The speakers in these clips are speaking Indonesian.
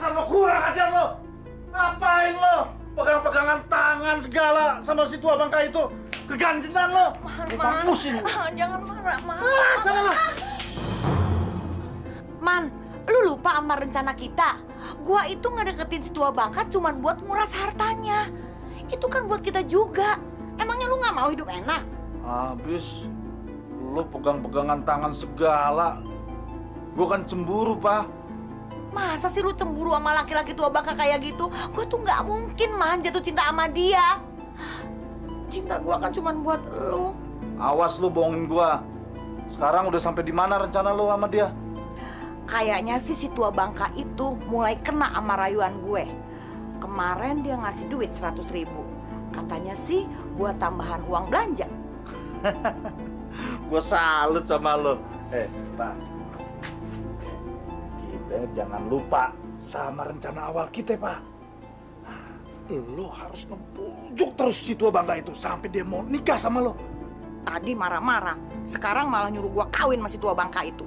Dasar lo kurang ajar lo. Ngapain lo? Pegang-pegangan tangan segala sama si tua bangka itu. Keganjengan lo. Man, pusing. Jangan marah, Man. Sana lo. Man, lu lupa sama rencana kita. Gua itu ngedeketin si tua bangka cuman buat nguras hartanya. Itu kan buat kita juga. Emangnya lu nggak mau hidup enak? Habis lo pegang-pegangan tangan segala. Gue kan cemburu, Pak. Masa sih lu cemburu sama laki-laki tua bangka kayak gitu? Gue tuh nggak mungkin, Man, jatuh cinta sama dia. Cinta gua kan cuman buat lu. Awas lu bohongin gua. Sekarang udah sampai di mana rencana lu sama dia? Kayaknya sih si tua bangka itu mulai kena sama rayuan gue. Kemarin dia ngasih duit 100.000. Katanya sih buat tambahan uang belanja. Gue salut sama lo. Pak. Kita jangan lupa sama rencana awal kita, Pak. Lo harus ngebujuk terus si tua bangka itu sampai dia mau nikah sama lo. Tadi marah-marah, sekarang malah nyuruh gua kawin sama si tua bangka itu.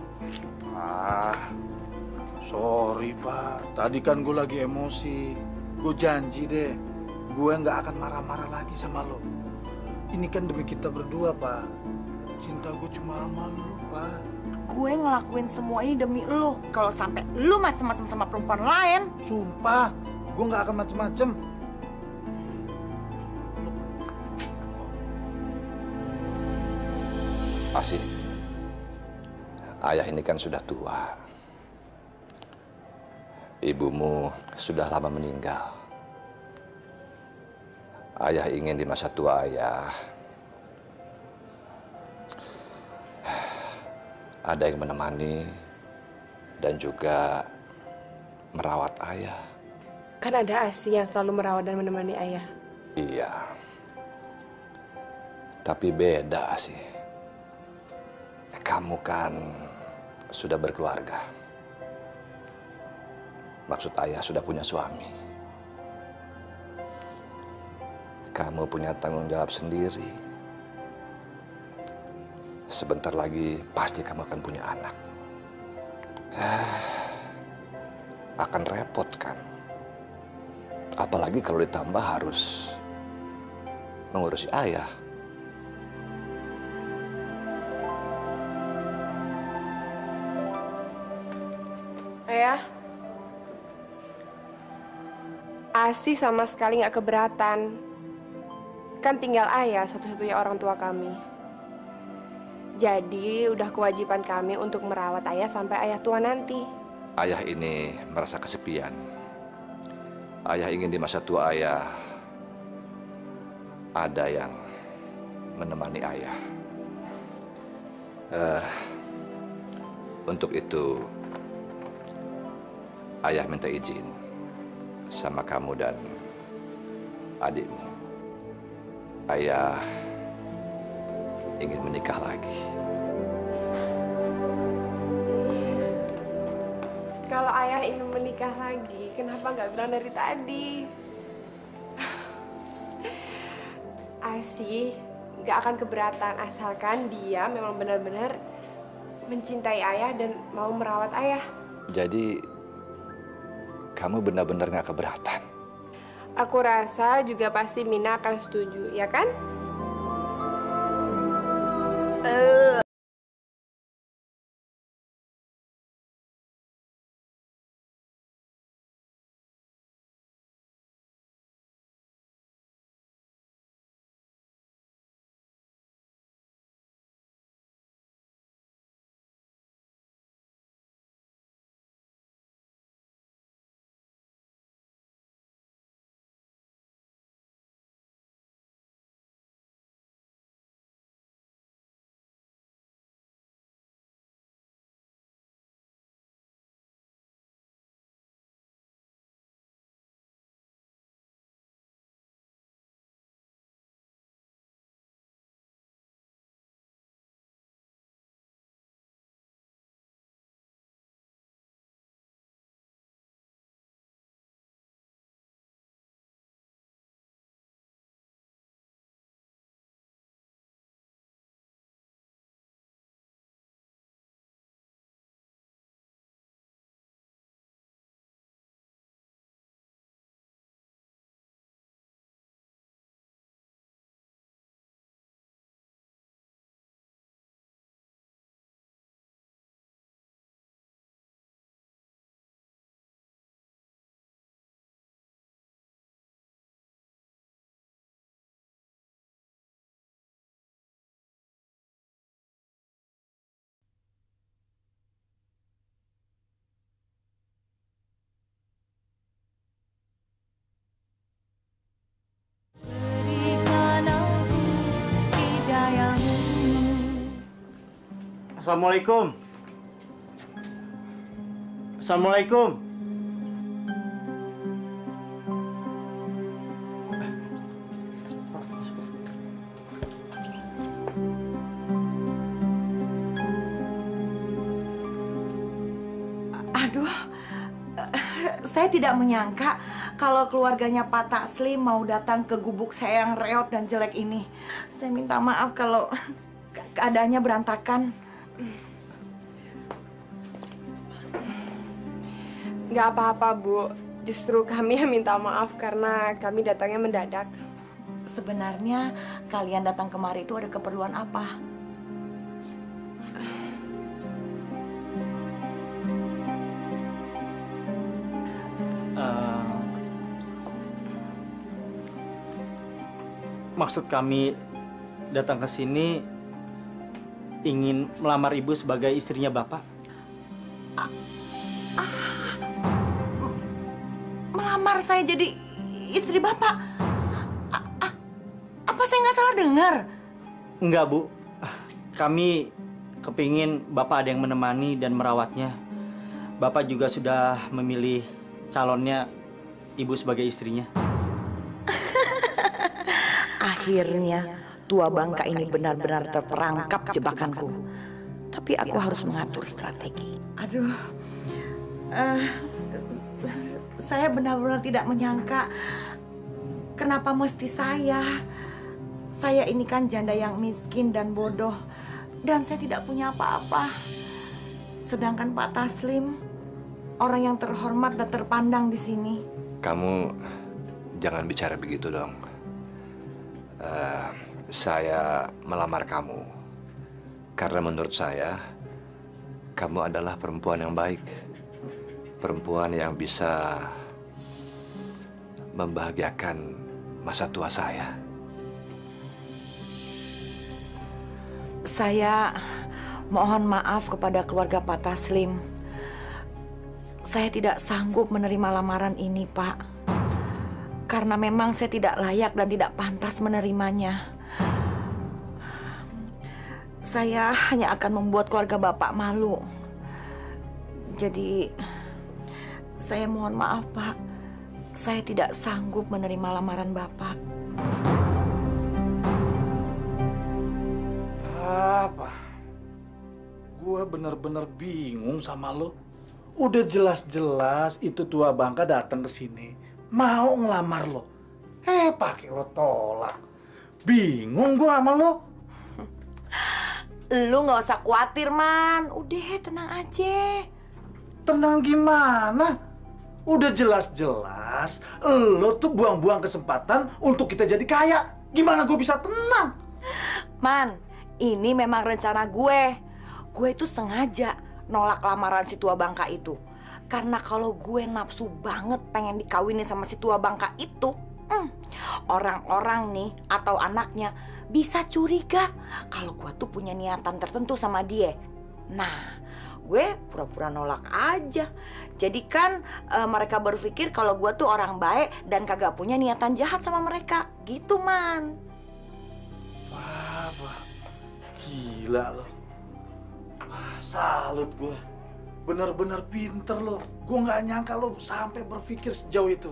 Sorry, Pak. Tadi kan gue lagi emosi. Gue janji deh, gue nggak akan marah-marah lagi sama lo. Ini kan demi kita berdua, Pak. Cinta gue cuma sama lo, Pak. Gue ngelakuin semua ini demi lo. Kalau sampai lo macem-macem sama perempuan lain, Sumpah, gue nggak akan macem-macem. Asih, ayah ini kan sudah tua. Ibumu sudah lama meninggal. Ayah ingin di masa tua ayah ada yang menemani dan juga merawat ayah. Kan ada Asih yang selalu merawat dan menemani ayah. Iya. Tapi beda Asih. Kamu kan sudah berkeluarga. Maksud ayah sudah punya suami. Kamu punya tanggung jawab sendiri. Sebentar lagi pasti kamu akan punya anak. Akan repot kan? Apalagi kalau ditambah harus mengurusi ayah. Ayah, Asih sama sekali nggak keberatan. Kan tinggal ayah satu-satunya orang tua kami. Jadi udah kewajiban kami untuk merawat ayah sampai ayah tua nanti. Ayah ini merasa kesepian. Ayah ingin di masa tua ayah ada yang menemani ayah. Untuk itu, ayah minta izin sama kamu dan adikmu. Ayah ingin menikah lagi. Kalau ayah ingin menikah lagi, kenapa nggak bilang dari tadi? Asih nggak akan keberatan asalkan dia memang benar-benar mencintai ayah dan mau merawat ayah. Jadi, kamu benar-benar nggak keberatan? Aku rasa juga pasti Mina akan setuju, ya kan? Assalamualaikum. Assalamualaikum. Aduh, saya tidak menyangka kalau keluarganya Pak Taslim mau datang ke gubuk saya yang reot dan jelek ini. Saya minta maaf kalau keadaannya berantakan. Nggak apa-apa, Bu. Justru kami yang minta maaf karena kami datangnya mendadak. Sebenarnya kalian datang kemari itu ada keperluan apa? Maksud kami datang ke sini ingin melamar Ibu sebagai istrinya Bapak. Melamar saya jadi istri Bapak? Apa saya nggak salah dengar? Enggak, Bu. Kami kepingin Bapak ada yang menemani dan merawatnya. Bapak juga sudah memilih calonnya Ibu sebagai istrinya. Akhirnya tua bangka ini benar-benar terperangkap jebakanku. Tapi aku harus mengatur strategi. Aduh, saya benar-benar tidak menyangka kenapa mesti saya. Saya ini kan janda yang miskin dan bodoh, dan saya tidak punya apa-apa. Sedangkan Pak Taslim orang yang terhormat dan terpandang di sini. Kamu jangan bicara begitu dong. Saya melamar kamu karena menurut saya kamu adalah perempuan yang baik, perempuan yang bisa membahagiakan masa tua saya. Saya mohon maaf kepada keluarga Pak Taslim. Saya tidak sanggup menerima lamaran ini, Pak. Karena memang saya tidak layak dan tidak pantas menerimanya. Saya hanya akan membuat keluarga Bapak malu. Jadi, saya mohon maaf, Pak. Saya tidak sanggup menerima lamaran Bapak. Apa? Gua bener-bener bingung sama lo. Udah jelas-jelas itu tua bangka datang ke sini mau ngelamar lo. Pakai lo tolak. Bingung gua sama lo. Lu nggak usah khawatir, Man. Udah, tenang aja. Tenang gimana? Udah jelas-jelas lo tuh buang-buang kesempatan untuk kita jadi kaya. Gimana gue bisa tenang? Man, ini memang rencana gue. Gue itu sengaja nolak lamaran si tua bangka itu. Karena kalau gue nafsu banget pengen dikawinin sama si tua bangka itu, orang-orang nih atau anaknya bisa curiga kalau gue tuh punya niatan tertentu sama dia. Nah, gue pura-pura nolak aja. Jadi kan mereka berpikir kalau gue tuh orang baik dan kagak punya niatan jahat sama mereka. Gitu, Man. Wah, gila lo. Salut gue. Bener-bener pinter lo. Gue nggak nyangka lo sampai berpikir sejauh itu.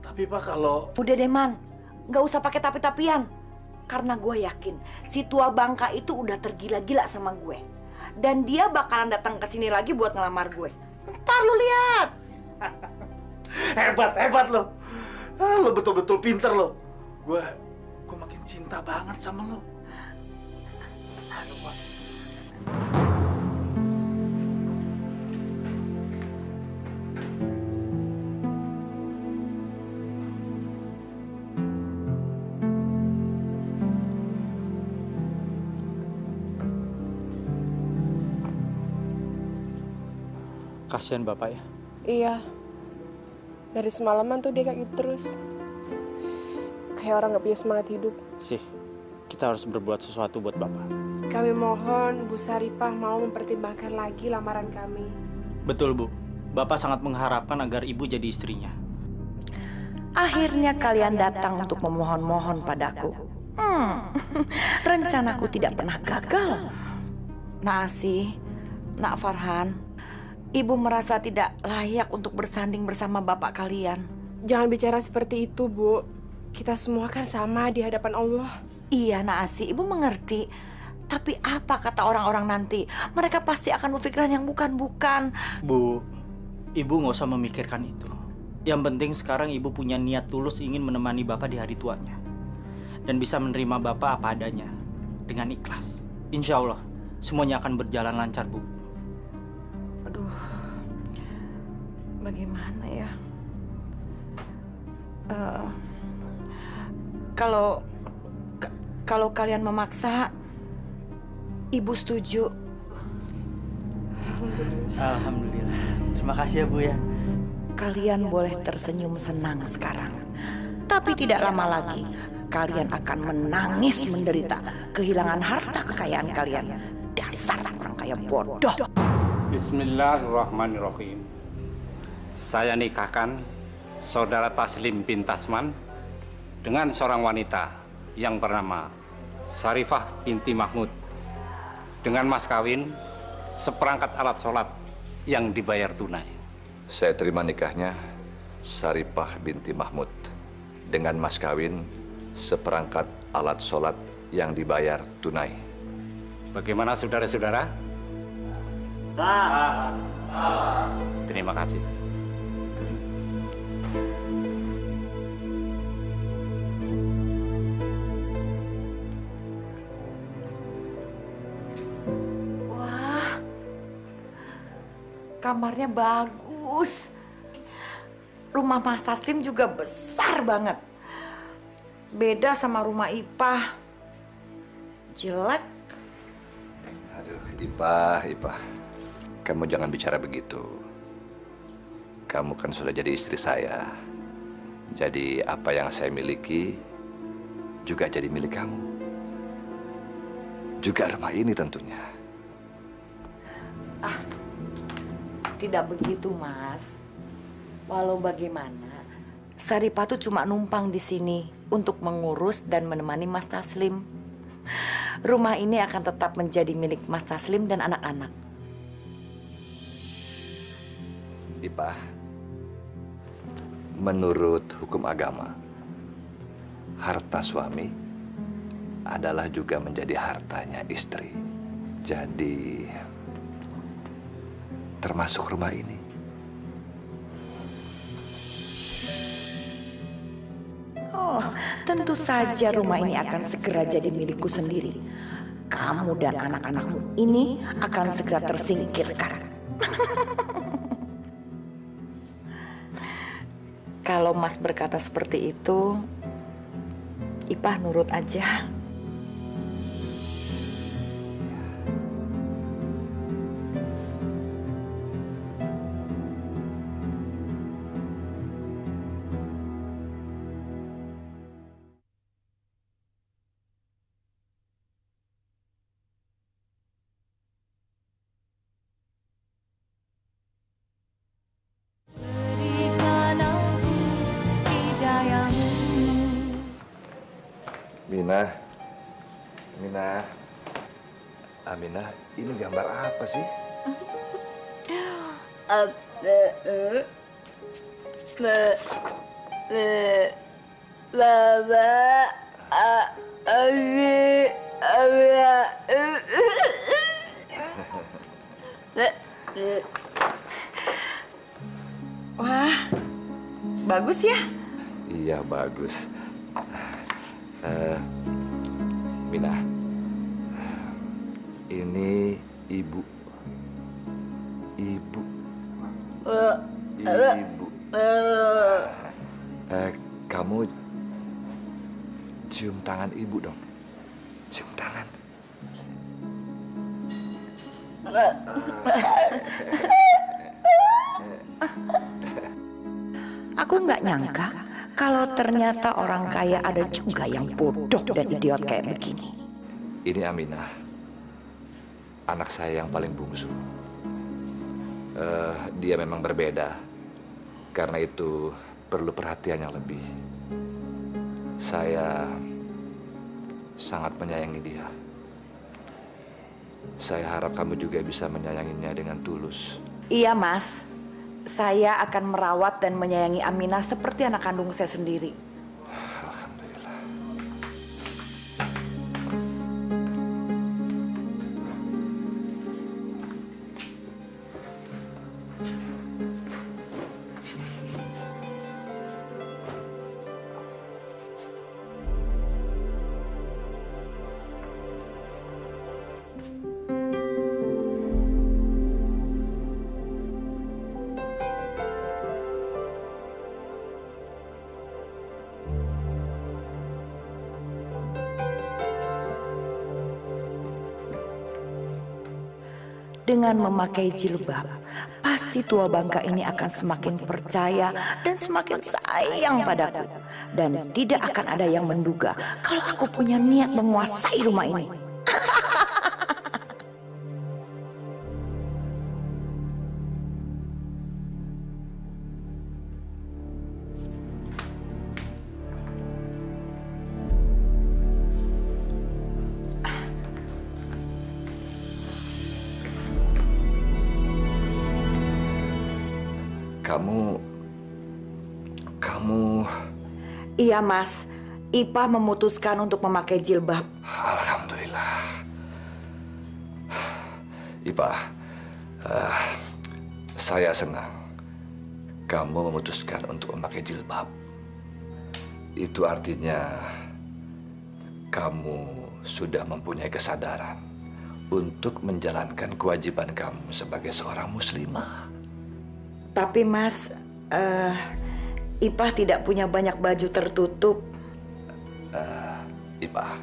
Tapi Pak, kalau... Udah deh, Man. Nggak usah pakai tapi-tapian. Karena gue yakin si tua bangka itu udah tergila-gila sama gue. Dan dia bakalan datang ke sini lagi buat ngelamar gue. Ntar lu lihat. Hebat lo. Lo betul-betul pinter lo. Gue makin cinta banget sama lo. Aduh, Pak. Kasihan Bapak ya. Iya. Dari semalaman tuh dia kayak gitu terus. Kayak orang nggak punya semangat hidup. Sih, kita harus berbuat sesuatu buat Bapak. Kami mohon Bu Saripah mau mempertimbangkan lagi lamaran kami. Betul, Bu. Bapak sangat mengharapkan agar Ibu jadi istrinya. Akhirnya kalian datang untuk memohon-mohon padaku. Rencanaku tidak pernah gagal. Nak Asih, Nak Farhan, Ibu merasa tidak layak untuk bersanding bersama bapak kalian. Jangan bicara seperti itu, Bu. Kita semua kan sama di hadapan Allah. Iya, Nak Asih, Ibu mengerti. Tapi apa kata orang-orang nanti? Mereka pasti akan berpikiran yang bukan-bukan. Bu, Ibu nggak usah memikirkan itu. Yang penting sekarang Ibu punya niat tulus ingin menemani Bapak di hari tuanya. Dan bisa menerima Bapak apa adanya. Dengan ikhlas. Insya Allah, semuanya akan berjalan lancar, Bu. Aduh, bagaimana ya? Kalau kalian memaksa, Ibu setuju. Alhamdulillah. Terima kasih ya, Bu ya. Kalian boleh tersenyum senang sekarang. Tapi tidak lama lagi, kalian akan menangis menderita kehilangan harta kekayaan kalian. Dasar orang kaya bodoh. Bismillahirrahmanirrahim. Saya nikahkan Saudara Taslim bin Tasman dengan seorang wanita yang bernama Sarifah binti Mahmud dengan mas kawin seperangkat alat sholat yang dibayar tunai. Saya terima nikahnya Sarifah binti Mahmud dengan mas kawin seperangkat alat sholat yang dibayar tunai. Bagaimana saudara-saudara? Sah. Terima kasih. Wah, kamarnya bagus. Rumah Mas Taslim juga besar banget. Beda sama rumah Ipah. Jelek. Aduh, Ipah. Kamu jangan bicara begitu. Kamu kan sudah jadi istri saya. Jadi apa yang saya miliki juga jadi milik kamu. Juga rumah ini tentunya. Tidak begitu, Mas. Walau bagaimana, Saripah tuh cuma numpang di sini untuk mengurus dan menemani Mas Taslim. Rumah ini akan tetap menjadi milik Mas Taslim dan anak-anak. Ipah, menurut hukum agama, harta suami adalah juga menjadi hartanya istri. Jadi, termasuk rumah ini. Oh, tentu saja rumah ini akan segera jadi milikku sendiri. Kamu dan anak-anakmu ini akan segera tersingkirkan. Kalau Mas berkata seperti itu, Ipah nurut aja. Aminah, ini gambar apa sih? Wah, bagus ya? Iya, bagus. Minah, ini ibu. Kamu cium tangan ibu dong. Cium tangan. Aku nggak nyangka kalau ternyata orang kaya ada juga yang bodoh dan idiot kayak begini. Ini Aminah, anak saya yang paling bungsu. Dia memang berbeda, karena itu perlu perhatian yang lebih. Saya sangat menyayangi dia. Saya harap kamu juga bisa menyayanginya dengan tulus. Iya, Mas. Saya akan merawat dan menyayangi Aminah seperti anak kandung saya sendiri. Alhamdulillah. Dengan memakai jilbab, pasti tua bangka ini akan semakin percaya dan semakin sayang padaku. Dan tidak akan ada yang menduga kalau aku punya niat menguasai rumah ini. Kamu... Iya, Mas. Ipah memutuskan untuk memakai jilbab. Alhamdulillah. Ipah, saya senang kamu memutuskan untuk memakai jilbab. Itu artinya kamu sudah mempunyai kesadaran untuk menjalankan kewajiban kamu sebagai seorang muslimah. Tapi, Mas, Ipah tidak punya banyak baju tertutup. Ipah,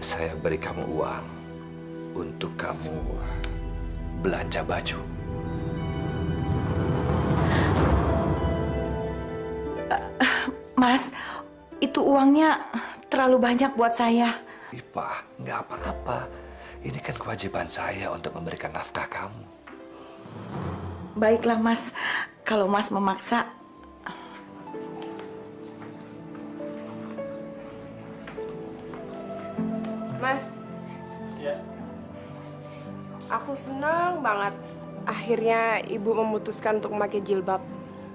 saya beri kamu uang untuk kamu belanja baju. Mas, itu uangnya terlalu banyak buat saya. Ipah, nggak apa-apa. Ini kan kewajiban saya untuk memberikan nafkah kamu. Baiklah, Mas. Kalau Mas memaksa. Mas. Ya. Aku senang banget. Akhirnya ibu memutuskan untuk memakai jilbab.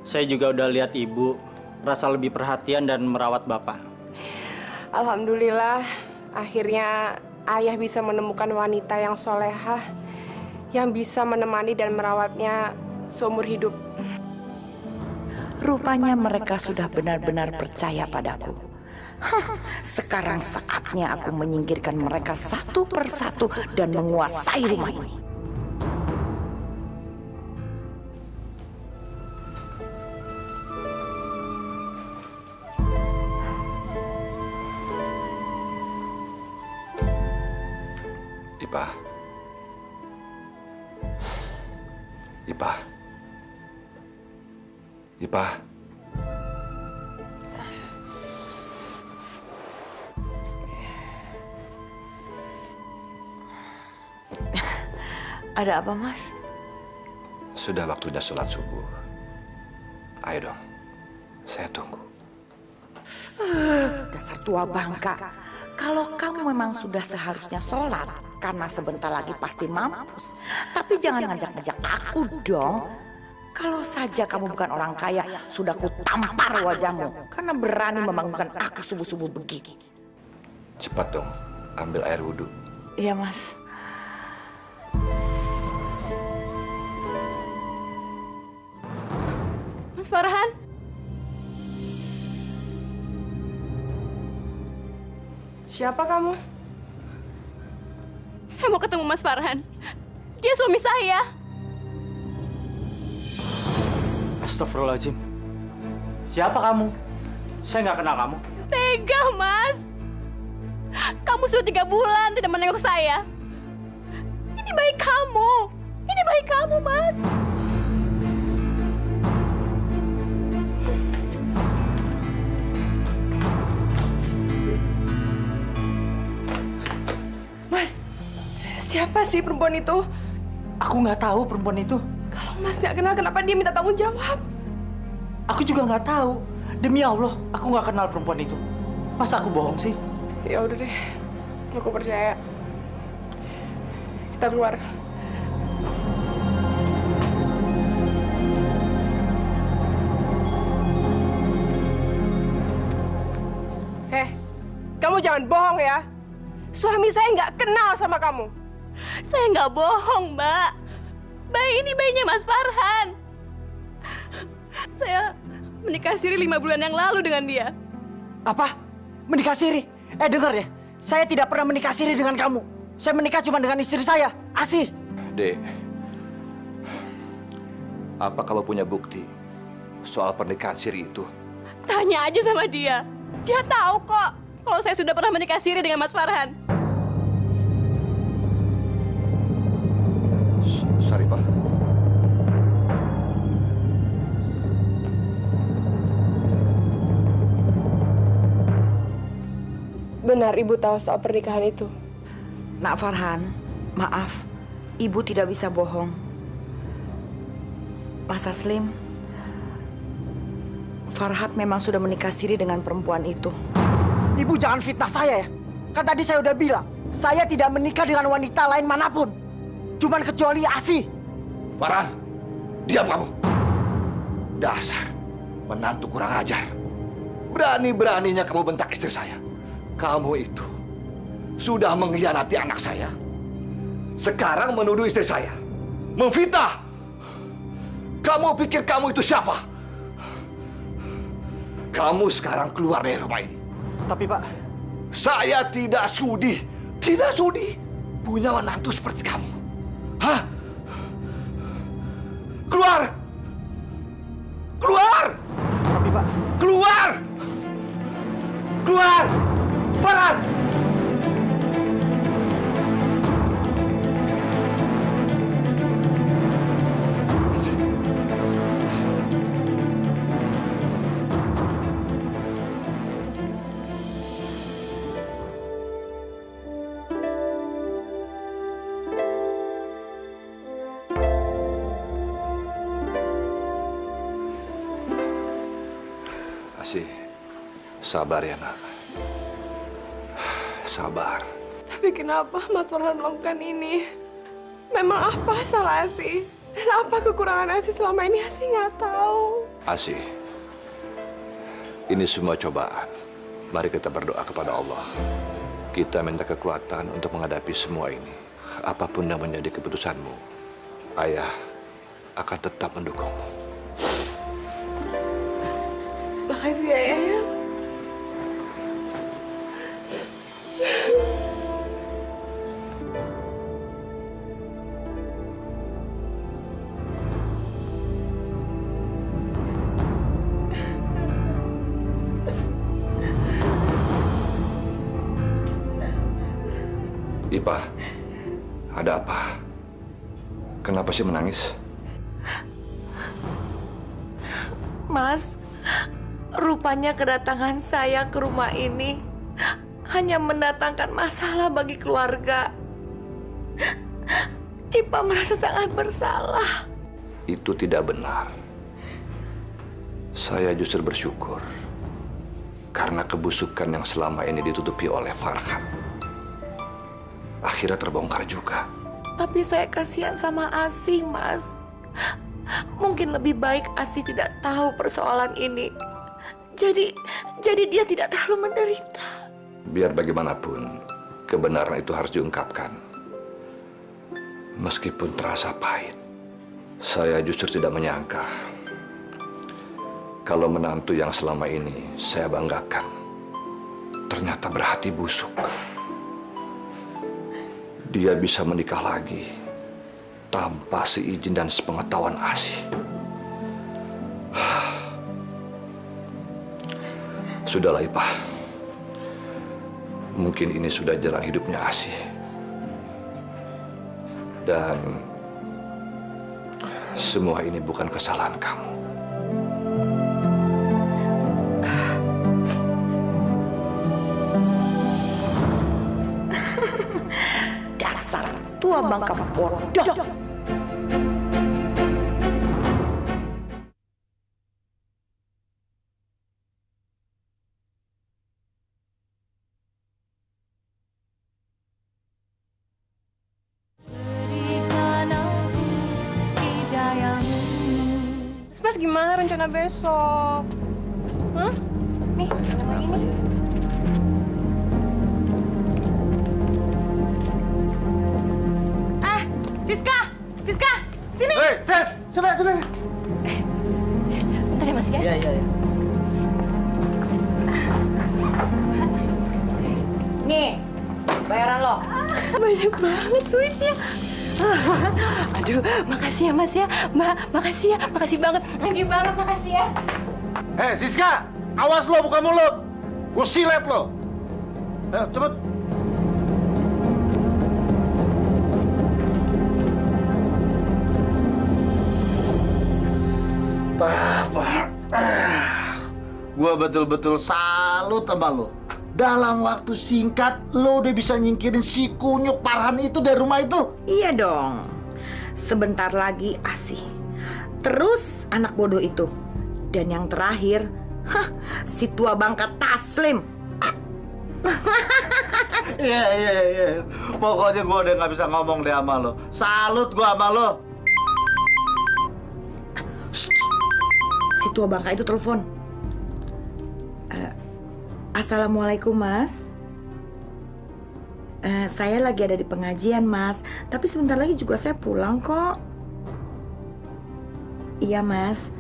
Saya juga udah lihat ibu rasa lebih perhatian dan merawat bapak. Alhamdulillah, akhirnya ayah bisa menemukan wanita yang solehah, yang bisa menemani dan merawatnya seumur hidup. Rupanya mereka sudah benar-benar percaya padaku. Sekarang saatnya aku menyingkirkan mereka satu persatu dan menguasai rumah ini. Ipah. Ipah. Ipah. Ada apa, Mas? Sudah waktunya sholat subuh. Ayo dong, saya tunggu. Dasar tua bangka. Kalau kamu memang sudah seharusnya sholat, karena sebentar lagi pasti mampus. Tapi jangan ngajak-ngajak aku dong. Kalau saja kamu bukan orang kaya, sudah ku tampar wajahmu. Karena berani membangunkan aku subuh-subuh begini. Cepat dong, ambil air wudhu. Iya, Mas. Mas Farhan? Siapa kamu? Saya mau ketemu Mas Farhan. Dia suami saya. Astagfirullahaladzim. Siapa kamu? Saya nggak kenal kamu. Tega, Mas. Kamu sudah 3 bulan tidak menengok saya. Ini baik kamu. Ini baik kamu, Mas. Mas, siapa sih perempuan itu? Aku nggak tahu perempuan itu. Kalau Mas nggak kenal, kenapa dia minta tanggung jawab? Aku juga nggak tahu. Demi Allah, aku nggak kenal perempuan itu. Masa aku bohong sih? Ya udah deh, Aku percaya. Kita keluar. Kamu jangan bohong ya. Suami saya nggak kenal sama kamu. Saya nggak bohong, Mbak. Bayi ini bayinya Mas Farhan. Saya menikah siri 5 bulan yang lalu dengan dia. Apa? Menikah siri? Dengar ya. Saya tidak pernah menikah siri dengan kamu. Saya menikah cuma dengan istri saya, Asih. Dek, apa kamu punya bukti soal pernikahan siri itu? Tanya aja sama dia. Dia tahu kok kalau saya sudah pernah menikah siri dengan Mas Farhan. Sarifah. Benar Ibu tahu soal pernikahan itu? Nak Farhan, maaf, Ibu tidak bisa bohong. Mas Aslim, Farhat memang sudah menikah siri dengan perempuan itu. Ibu jangan fitnah saya ya. Kan tadi saya udah bilang, saya tidak menikah dengan wanita lain manapun. Cuman kecuali Asih. Farhan, diam kamu. Dasar menantu kurang ajar. Berani-beraninya kamu bentak istri saya. Kamu itu sudah mengkhianati anak saya. Sekarang menuduh istri saya. Memfitnah. Kamu pikir kamu itu siapa? Kamu sekarang keluar dari rumah ini. Tapi Pak, saya tidak sudi punya menantu seperti kamu. Hah? Keluar! Keluar! Tapi Pak, Keluar! Keluar! Farhan! Asih, sabar ya nak. Sabar. Tapi kenapa Mas Farhan melakukan ini? Memang apa salah Asih? Dan apa kekurangan Asih selama ini Asih nggak tahu. Asih, ini semua cobaan. Mari kita berdoa kepada Allah. Kita minta kekuatan untuk menghadapi semua ini. Apapun yang menjadi keputusanmu, Ayah akan tetap mendukungmu. Makasih ya, Ayah. Ipah, ada apa? Kenapa sih menangis? Mas, rupanya kedatangan saya ke rumah ini hanya mendatangkan masalah bagi keluarga. Ipa merasa sangat bersalah. Itu tidak benar. Saya justru bersyukur karena kebusukan yang selama ini ditutupi oleh Farhan akhirnya terbongkar juga. Tapi saya kasihan sama Asih, Mas. Mungkin lebih baik Asih tidak tahu persoalan ini. Jadi dia tidak terlalu menderita. Biar bagaimanapun, kebenaran itu harus diungkapkan. Meskipun terasa pahit, saya justru tidak menyangka kalau menantu yang selama ini saya banggakan ternyata berhati busuk. Dia bisa menikah lagi tanpa seizin dan sepengetahuan Asih. Sudahlah, Ipah. Mungkin ini sudah jalan hidupnya Asih. Dan semua ini bukan kesalahan kamu. Dasar tua bangka bodoh. Mas gimana rencana besok? Hah? Nih, yang lagi nih. Siska, sini. Hei, Sis, sini. Bentar ya Mas ya. Iya. Nih, bayaran lo. Banyak banget duitnya. Aduh, makasih ya Mas ya. Mbak, makasih ya. Makasih banget. Thank you banget, makasih ya. Hei, Siska, awas lo buka mulut. Gue silet lo. Ayo, cepet. Gue betul-betul salut sama lo. Dalam waktu singkat, lo udah bisa nyingkirin si kunyuk Farhan itu dari rumah itu. Iya dong. Sebentar lagi Asih. Terus anak bodoh itu. Dan yang terakhir, si tua bangka Taslim. Iya. Pokoknya gue udah nggak bisa ngomong deh sama lo. Salut gue sama lo. Si tua bangka itu telepon. Assalamualaikum Mas. Saya lagi ada di pengajian Mas. Tapi sebentar lagi juga saya pulang kok. Iya Mas.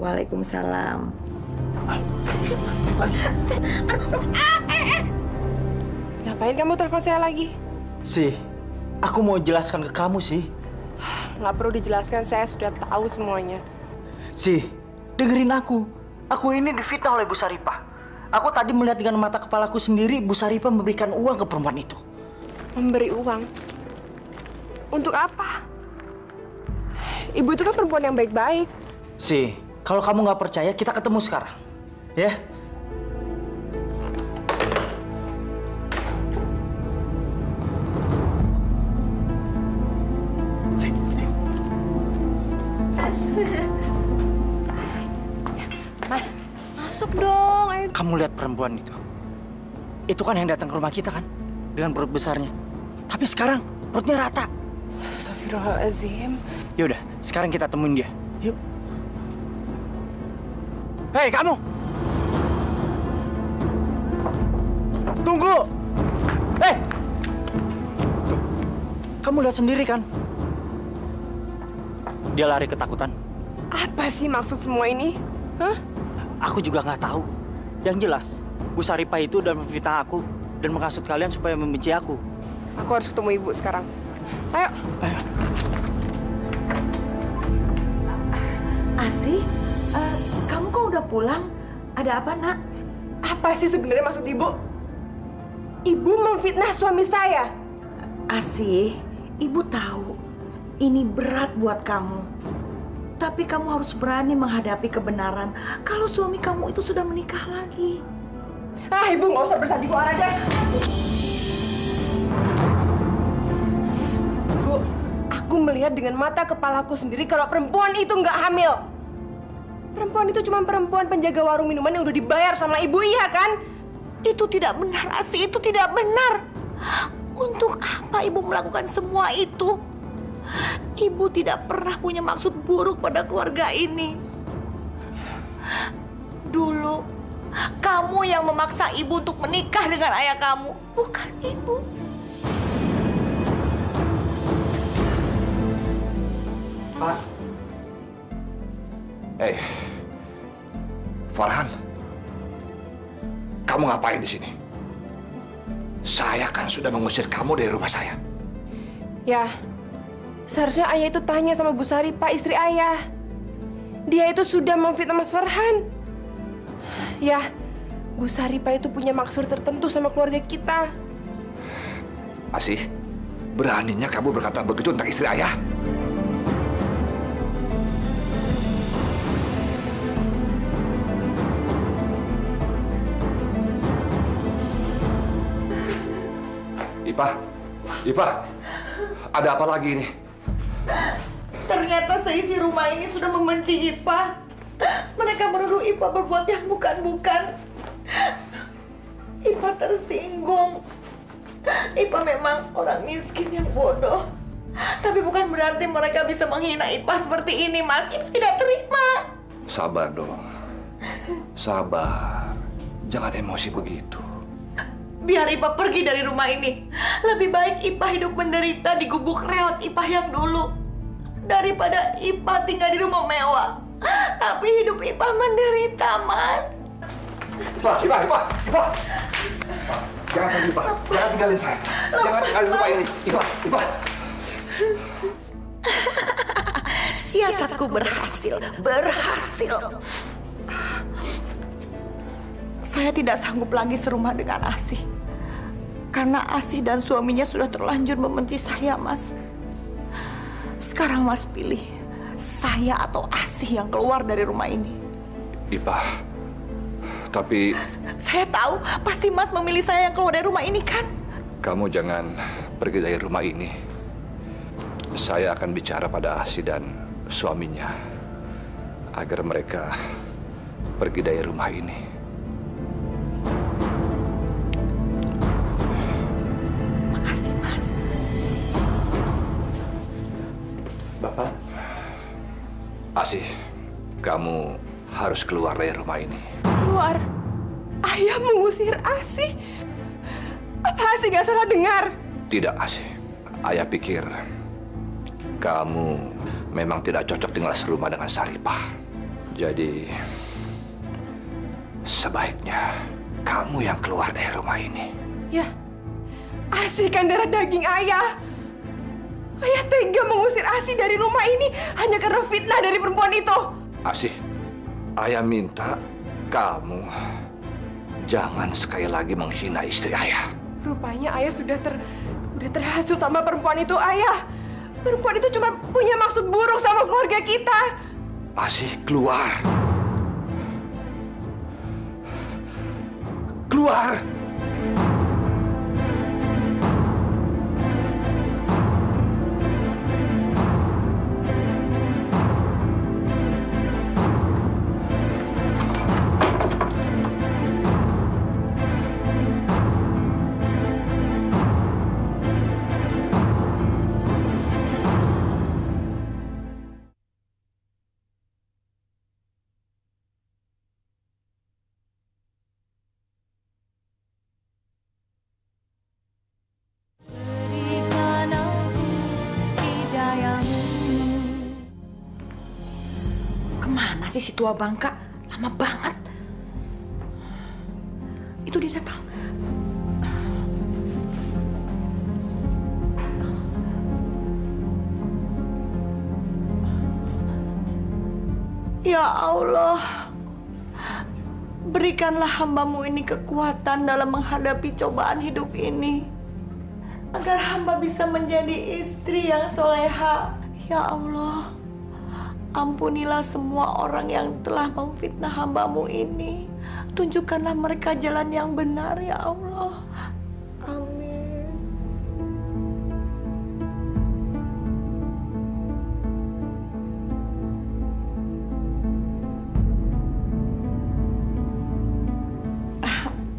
Waalaikumsalam. Ngapain kamu telepon saya lagi? Sih, aku mau jelaskan ke kamu sih. Nggak perlu dijelaskan, saya sudah tahu semuanya. Sih, dengerin aku. Aku ini difitnah oleh Bu Saripah. Aku tadi melihat dengan mata kepalaku sendiri Bu Saripah memberikan uang ke perempuan itu. Memberi uang? Untuk apa? Ibu itu kan perempuan yang baik-baik. Sih, kalau kamu nggak percaya, kita ketemu sekarang. Ya? Mas, masuk dong. Ayo. Kamu lihat perempuan itu. Itu kan yang datang ke rumah kita kan? Dengan perut besarnya. Tapi sekarang perutnya rata. Astagfirullahaladzim. Yaudah, sekarang kita temuin dia. Yuk. Hei, kamu! Tunggu! Hei! Tuh, kamu lihat sendiri kan? Dia lari ketakutan. Apa sih maksud semua ini? Hah? Aku juga nggak tahu. Yang jelas, Bu Saripah itu udah memfitnah aku dan menghasut kalian supaya membenci aku. Aku harus ketemu ibu sekarang. Ayo. Asih, kamu kok udah pulang? Ada apa nak? Apa sih sebenarnya maksud ibu? Ibu memfitnah suami saya. Asih, ibu tahu ini berat buat kamu. Tapi kamu harus berani menghadapi kebenaran kalau suami kamu itu sudah menikah lagi. Ah, ibu nggak usah bersandiwara deh. Bu, aku melihat dengan mata kepalaku sendiri kalau perempuan itu nggak hamil. Perempuan itu cuma perempuan penjaga warung minuman yang udah dibayar sama ibu, iya kan? Itu tidak benar, Asih. Itu tidak benar. Untuk apa ibu melakukan semua itu? Ibu tidak pernah punya maksud buruk pada keluarga ini. Dulu, kamu yang memaksa ibu untuk menikah dengan ayah kamu, bukan ibu. Pak. Hei, Farhan. Kamu ngapain di sini? Saya kan sudah mengusir kamu dari rumah saya. Ya, seharusnya ayah itu tanya sama Bu Saripah, istri ayah. Dia itu sudah memfitnah Mas Farhan. Ya, Bu Saripah itu punya maksud tertentu sama keluarga kita. Asih, beraninya kamu berkata begitu tentang istri ayah? Ipah, ada apa lagi ini? Ternyata seisi rumah ini sudah membenci Ipah. Mereka menuduh Ipah berbuat yang bukan-bukan. Ipah tersinggung. Ipah memang orang miskin yang bodoh. Tapi bukan berarti mereka bisa menghina Ipah seperti ini, Mas. Ipah tidak terima. Sabar dong. Sabar. Jangan emosi begitu. Biar Ipah pergi dari rumah ini. Lebih baik Ipah hidup menderita di gubuk reot Ipah yang dulu. Daripada Ipah tinggal di rumah mewah. Tapi hidup Ipah menderita, Mas. Ipah. Jangan pergi, Ipah. Jangan tinggalin saya. Jangan tinggalin rumah ini. Ipah. Siasatku berhasil. Saya tidak sanggup lagi serumah dengan Asih. Karena Asih dan suaminya sudah terlanjur membenci saya, Mas. Sekarang Mas pilih, saya atau Asih yang keluar dari rumah ini. Ipah, tapi... Saya tahu, pasti Mas memilih saya yang keluar dari rumah ini, kan? Kamu jangan pergi dari rumah ini. Saya akan bicara pada Asih dan suaminya agar mereka pergi dari rumah ini. Makasih, Mas. Bapak? Asih, kamu harus keluar dari rumah ini. Keluar? Ayah mengusir Asih? Apa Asih gak salah dengar? Tidak, Asih. Ayah pikir kamu memang tidak cocok tinggal serumah dengan Saripah. Jadi, sebaiknya kamu yang keluar dari rumah ini. Ya, Asih kan darah daging ayah. Ayah tega mengusir Asih dari rumah ini hanya karena fitnah dari perempuan itu. Asih, ayah minta kamu jangan sekali lagi menghina istri ayah. Rupanya ayah sudah terhasut sama perempuan itu, ayah. Perempuan itu cuma punya maksud buruk sama keluarga kita. Asih, keluar. Keluar! Kemana sih si tua bangka? Lama banget. Itu dia datang. Ya Allah, berikanlah hamba-Mu ini kekuatan dalam menghadapi cobaan hidup ini. Agar hamba bisa menjadi istri yang soleha. Ya Allah, ampunilah semua orang yang telah memfitnah hamba-Mu ini. Tunjukkanlah mereka jalan yang benar, ya Allah. Amin.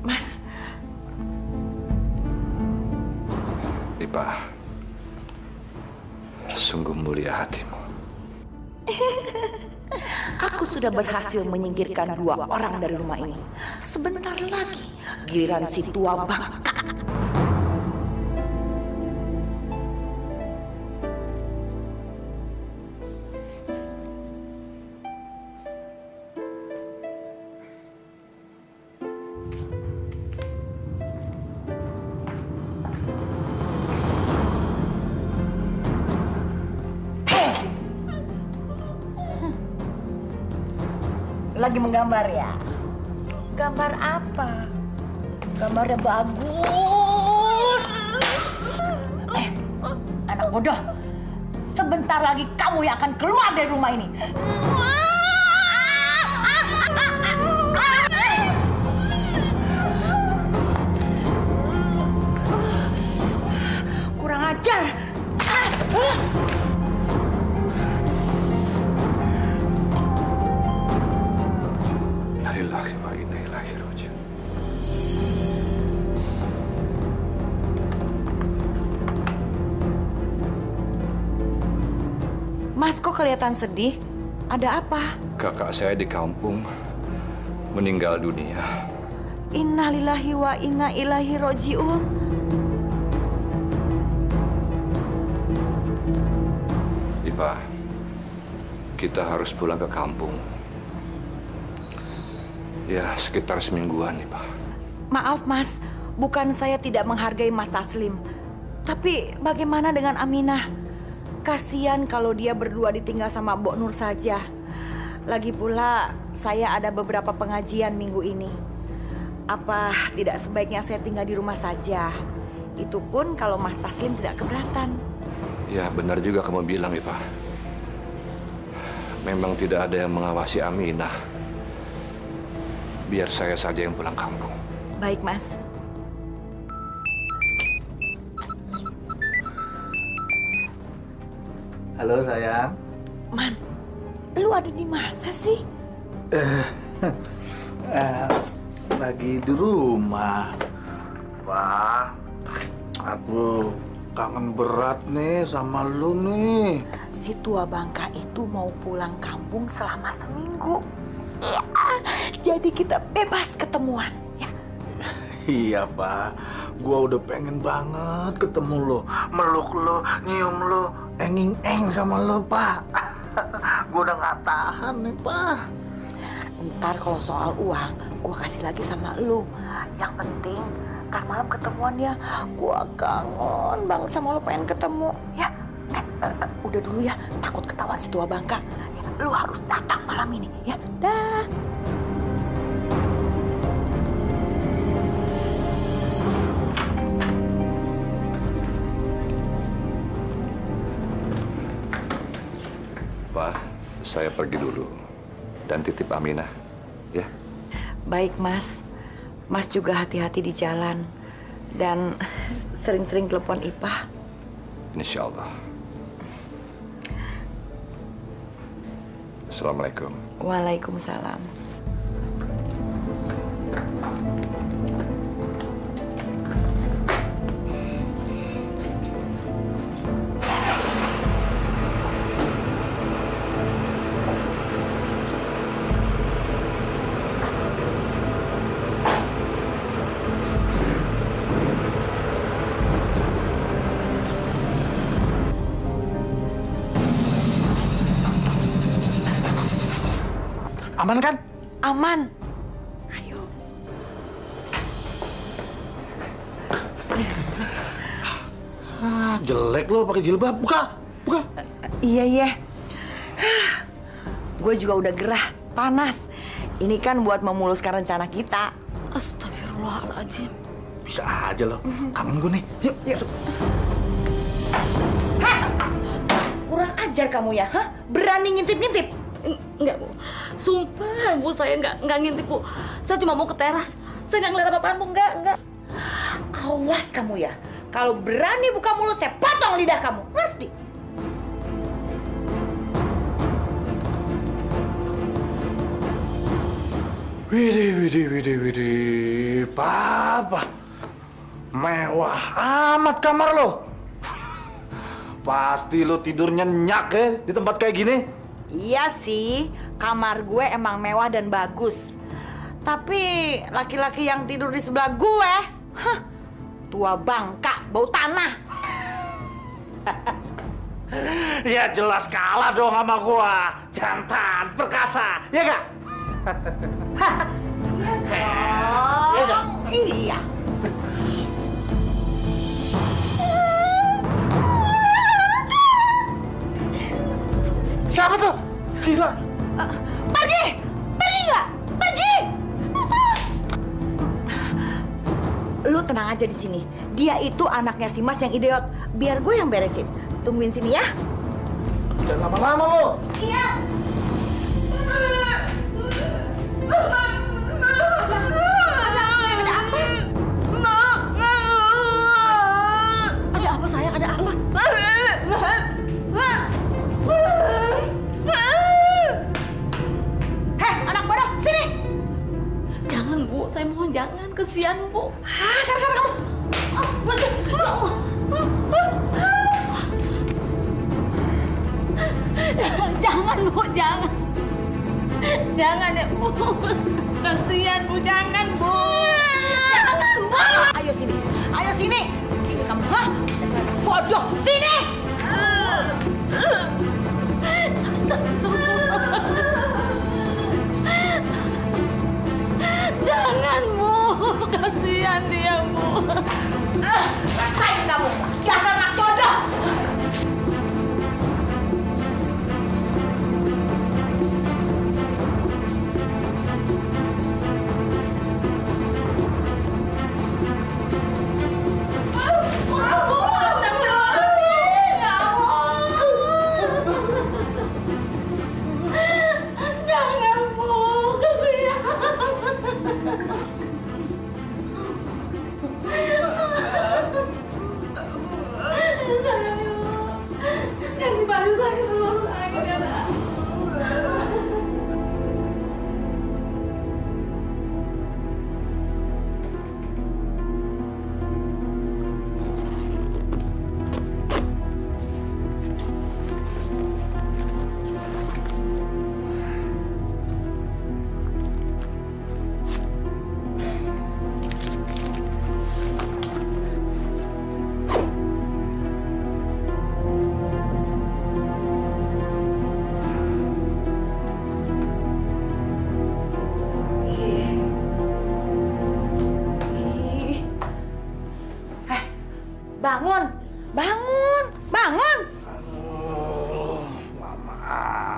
Mas. Ipah, sungguh mulia hatimu. Aku sudah berhasil menyingkirkan 2 orang dari rumah ini. Sebentar lagi giliran si tua bangka. Lagi menggambar ya? Gambar apa? Gambarnya bagus. Anak bodoh. Sebentar lagi kamu yang akan keluar dari rumah ini. Kurang ajar. Innalillahi wa inna ilaihi raji'un. kelihatan sedih. Ada apa? Kakak saya di kampung meninggal dunia. Innalillahi wa inna ilaihi rojiun. Ipa, kita harus pulang ke kampung. Ya, sekitar semingguan, Ipa. Maaf Mas, bukan saya tidak menghargai Mas Taslim. Tapi bagaimana dengan Aminah? Kasian kalau dia berdua ditinggal sama Mbok Nur saja. Lagi pula saya ada beberapa pengajian minggu ini. Apa tidak sebaiknya saya tinggal di rumah saja? Itu pun kalau Mas Taslim tidak keberatan. Ya, benar juga kamu bilang, Ipa. Memang tidak ada yang mengawasi Aminah. Biar saya saja yang pulang kampung. Baik, Mas. Halo, sayang. Man, lu ada di mana sih? Lagi di rumah. Pak, aku kangen berat nih sama lu nih. Si tua Bangka itu mau pulang kampung selama seminggu. Ya, jadi kita bebas ketemuan, ya. Iya, Pak. Gua udah pengen banget ketemu lo, meluk lo, nyium lo, enging-eng sama lo, Pak. Gua udah nggak tahan nih, Pak. Ntar kalau soal uang, gua kasih lagi sama lu. Yang penting, ntar malam ketemuan ya. Gua kangen banget sama lu, pengen ketemu, ya. Udah dulu ya, takut ketahuan si tua Bangka. Lu harus datang malam ini, ya. Dah. Pak, saya pergi dulu. Dan titip Aminah, ya. Baik, Mas. Mas juga hati-hati di jalan. Dan sering-sering telepon Ipah. Insya Allah. Assalamualaikum. Waalaikumsalam. Aman kan? Aman. Ayo. Jelek lo pakai jilbab. Buka, buka. Iya. Gue juga udah gerah, panas. Ini kan buat memuluskan rencana kita. Astagfirullahaladzim. Bisa aja lo. Kangen gue nih. Yuk. Kurang ajar kamu ya, hah? Berani ngintip-ngintip? Enggak, Bu. Sumpah, Bu, saya enggak ngintip, Bu. Saya cuma mau ke teras. Saya enggak ngeliat apa-apaan, Bu. Enggak. Awas kamu ya. Kalau berani buka mulut, saya potong lidah kamu. Ngerti? Widih. Papa. Mewah amat kamar lo. Pasti lo tidur nyenyak ya di tempat kayak gini. Iya sih, kamar gue emang mewah dan bagus. Tapi laki-laki yang tidur di sebelah gue, tua Bangka, bau tanah. Ya jelas kalah dong sama gua. Jantan, perkasa, ya gak? Oh, iya. Siapa tuh? Gila. Pergi nggak? Pergi. Lu tenang aja di sini. Dia itu anaknya si Mas yang idiot. Biar gue yang beresin. Tungguin sini ya. Jangan lama-lama lo. Iya. Ada apa, sayang? Ada apa? Heh, anak bodoh, sini. Jangan, Bu. Saya mohon jangan. Kesian, Bu. Sana kamu. Bu, jangan. Jangan ya, Bu. Kasihan, Bu. Jangan, Bu. Jangan, Bu. Ayo sini. Ayo sini. Sini kamu. Hah? Bodoh. Sini. Jangan, Bu. Kasihan dia, Bu. Rasain kamu. Dasar anak bodoh. Jangan, Bu. Kasihan. Sayang, Bu. Kasih baju saya dulu, sayang. Bangun. Bangun. Bangun. Aduh, lama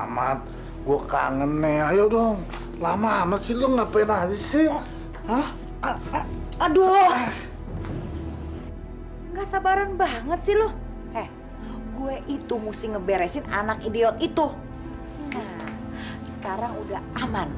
amat. Gue kangen nih. Ayo dong. Lama amat sih lu ngapain aja sih? Hah? Aduh. Nggak sabaran banget sih lu. Gue itu mesti ngeberesin anak idiot itu. Nah, sekarang udah aman.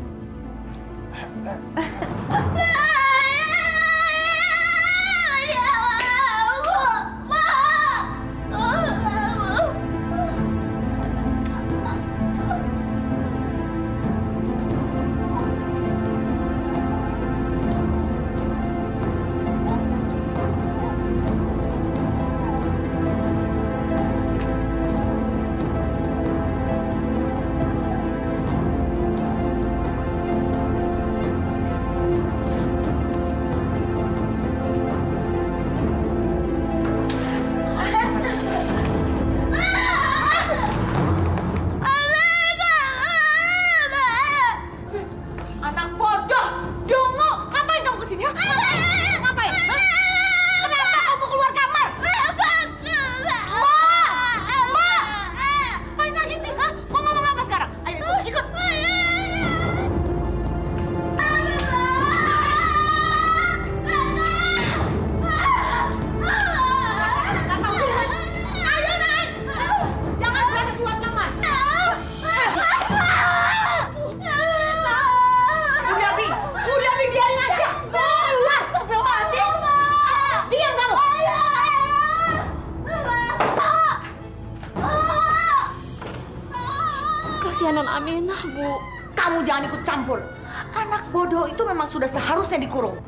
Kasihanan Aminah, Bu. Kamu jangan ikut campur. Anak bodoh itu memang sudah seharusnya dikurung.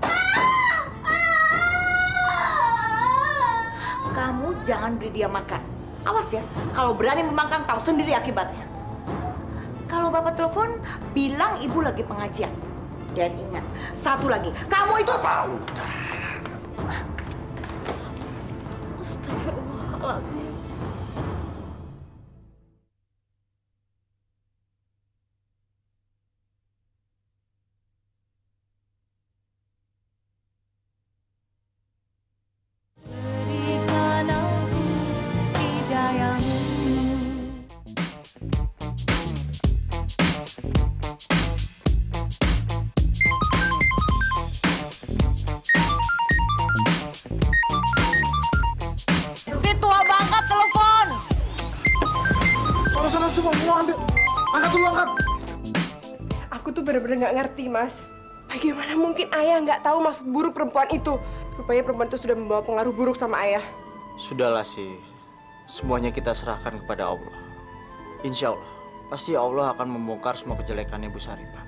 Kamu jangan beri dia makan. Awas ya, kalau berani membangkang tahu sendiri akibatnya. Kalau bapak telepon, bilang ibu lagi pengajian. Dan ingat, satu lagi, kamu itu tahu. Astagfirullahaladzim. Aku tuh bener-bener nggak ngerti, Mas. Bagaimana mungkin ayah nggak tahu maksud buruk perempuan itu? Rupanya perempuan itu sudah membawa pengaruh buruk sama ayah. Sudahlah sih, semuanya kita serahkan kepada Allah. Insya Allah, pasti Allah akan membongkar semua kejelekannya Bu Saripah.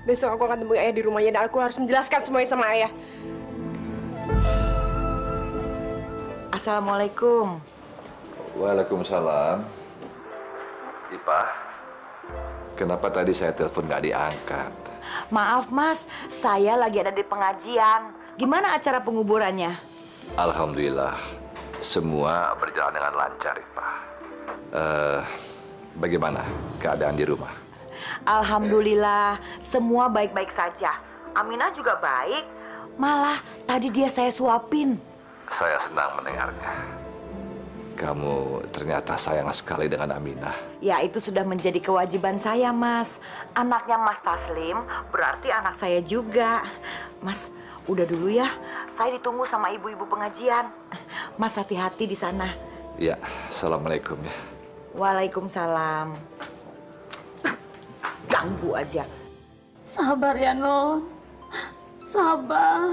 Besok aku akan temui ayah di rumahnya dan aku harus menjelaskan semuanya sama ayah. Assalamualaikum. Waalaikumsalam. Ipah, Kenapa tadi saya telepon nggak diangkat? Maaf Mas, saya lagi ada di pengajian. Gimana acara penguburannya? Alhamdulillah, semua berjalan dengan lancar, Ipa. Bagaimana keadaan di rumah? Alhamdulillah, semua baik-baik saja. Aminah juga baik. Malah tadi dia saya suapin. Saya senang mendengarnya. Kamu ternyata sayang sekali dengan Aminah. Ya, itu sudah menjadi kewajiban saya, Mas. Anaknya Mas Taslim berarti anak saya juga. Mas, udah dulu ya. Saya ditunggu sama ibu-ibu pengajian. Mas hati-hati di sana. Ya, assalamualaikum ya. Waalaikumsalam. Ganggu aja. Sabar ya, Non. Sabar.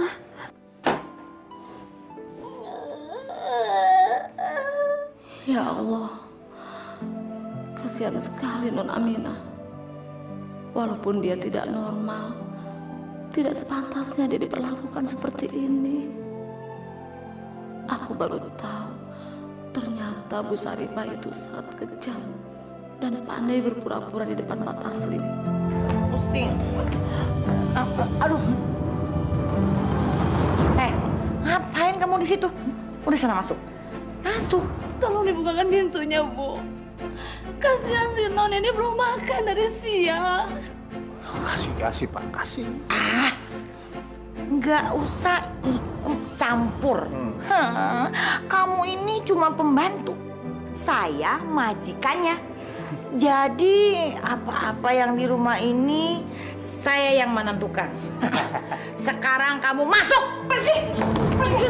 Ya Allah, kasihan sekali Non Aminah. Walaupun dia tidak normal, tidak sepantasnya dia diperlakukan seperti ini. Aku baru tahu, ternyata Bu Saripah itu sangat kejam dan pandai berpura-pura di depan Pak Taslim. Pusing. Aduh. Ngapain kamu di situ? Udah sana masuk. Masuk. Tolong dibukakan pintunya, Bu. Kasihan si Non ini belum makan dari siang. Kasih Pak, kasih. Nggak usah ikut campur. Kamu ini cuma pembantu. Saya majikannya. Jadi apa-apa yang di rumah ini saya yang menentukan. Sekarang kamu masuk, pergi. Pergi.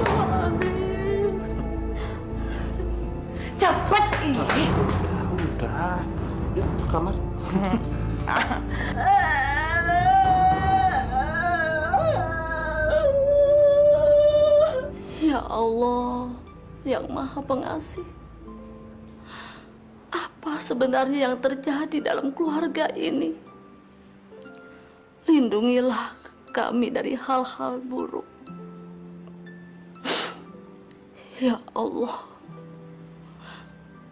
Cepat. Udah. Yuk ke kamar. Ya Allah, yang Maha Pengasih. Apa sebenarnya yang terjadi dalam keluarga ini? Lindungilah kami dari hal-hal buruk. Ya Allah,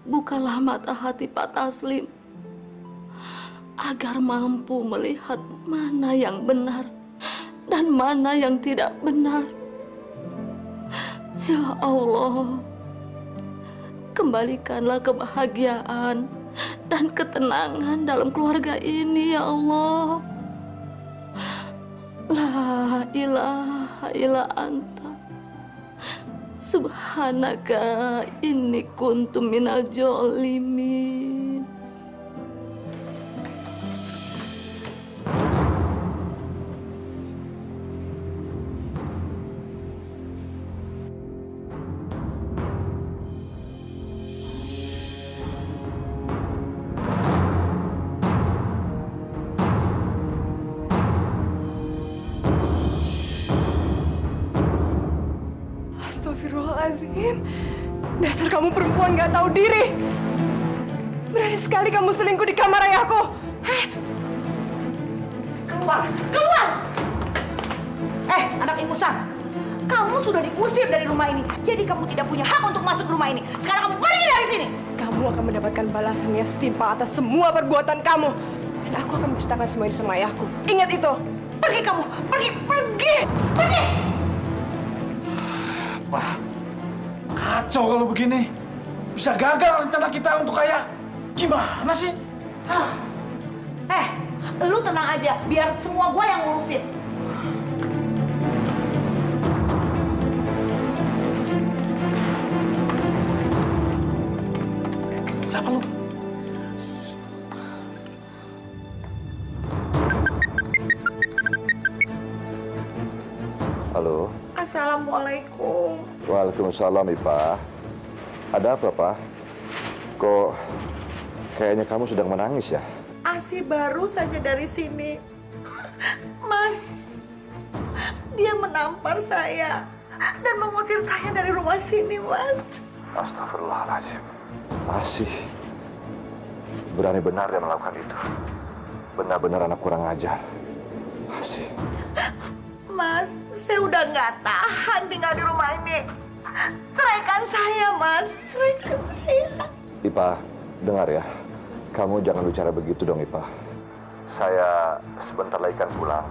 bukalah mata hati Pak Taslim agar mampu melihat mana yang benar dan mana yang tidak benar. Ya Allah, kembalikanlah kebahagiaan dan ketenangan dalam keluarga ini, ya Allah. La ilaha illa anta subhanaka inni kuntu minal jolimin. Astagfirullahaladzim. Dasar kamu perempuan gak tahu diri. Berani sekali kamu selingkuh di kamar ayahku. Keluar, keluar! Anak ingusan. Kamu sudah diusir dari rumah ini. Jadi kamu tidak punya hak untuk masuk rumah ini. Sekarang kamu pergi dari sini. Kamu akan mendapatkan balasan yang setimpal atas semua perbuatan kamu. Dan aku akan menceritakan semua ini sama ayahku. Ingat itu. Pergi kamu, pergi, pergi, pergi! Wah, kacau kalau begini. Bisa gagal rencana kita untuk kaya. Gimana sih? Lu tenang aja, biar semua gua yang ngurusin. Siapa lu? Halo. Assalamualaikum. Waalaikumsalam, Ipa. Ada apa, Pak? Kok kayaknya kamu sedang menangis ya? Asi baru saja dari sini. Mas, dia menampar saya dan mengusir saya dari rumah sini, Mas. Astagfirullahaladzim. Asih. Berani-benar dia melakukan itu. Benar-benar anak kurang ajar. Asih. Mas, saya udah nggak tahan tinggal di rumah ini. Ceraikan saya, Mas. Ceraikan saya. Ipa, dengar ya. Kamu jangan bicara begitu dong, Ipa. Saya sebentar lagi kan pulang.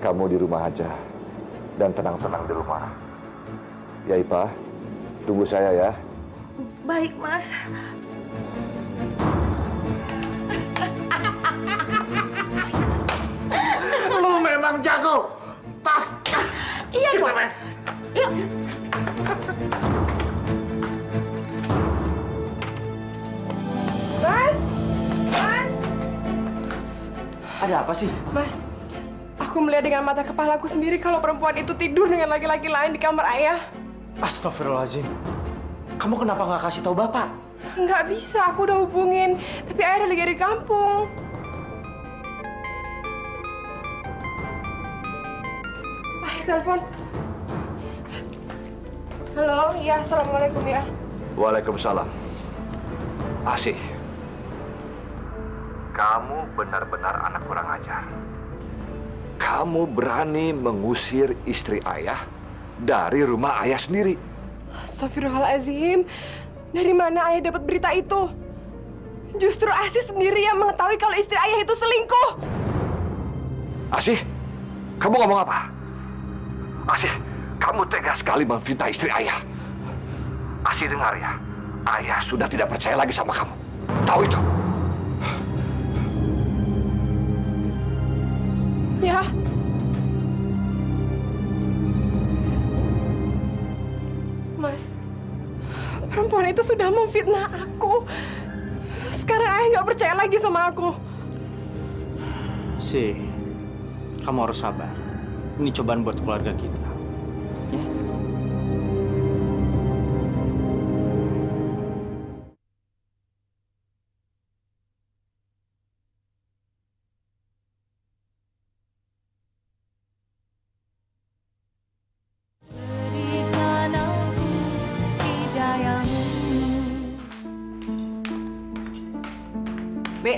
Kamu di rumah aja dan tenang-tenang di rumah. Ya Ipa, tunggu saya ya. Baik, Mas. Lu memang jago. Tas. Iya, Kita Bang. main. Yuk. Mas! Mas! Ada apa sih? Mas, aku melihat dengan mata kepalaku sendiri kalau perempuan itu tidur dengan laki-laki lain di kamar ayah. Astagfirullahaladzim. Kamu kenapa nggak kasih tahu Bapak? Nggak bisa, aku udah hubungin. Tapi ayah lagi di kampung. Ayah telepon. Halo, iya, assalamualaikum ya. Waalaikumsalam. Asih, kamu benar-benar anak kurang ajar. Kamu berani mengusir istri ayah dari rumah ayah sendiri. Astagfirullahaladzim. Dari mana ayah dapat berita itu? Justru Asih sendiri yang mengetahui kalau istri ayah itu selingkuh. Asih, kamu ngomong apa? Asih, kamu tega sekali memfitnah istri ayah. Asih dengar ya, ayah sudah tidak percaya lagi sama kamu. Tahu itu? Ya. Mas, perempuan itu sudah memfitnah aku. Sekarang ayah nggak percaya lagi sama aku. Sih, kamu harus sabar. Ini cobaan buat keluarga kita. Ya? Be,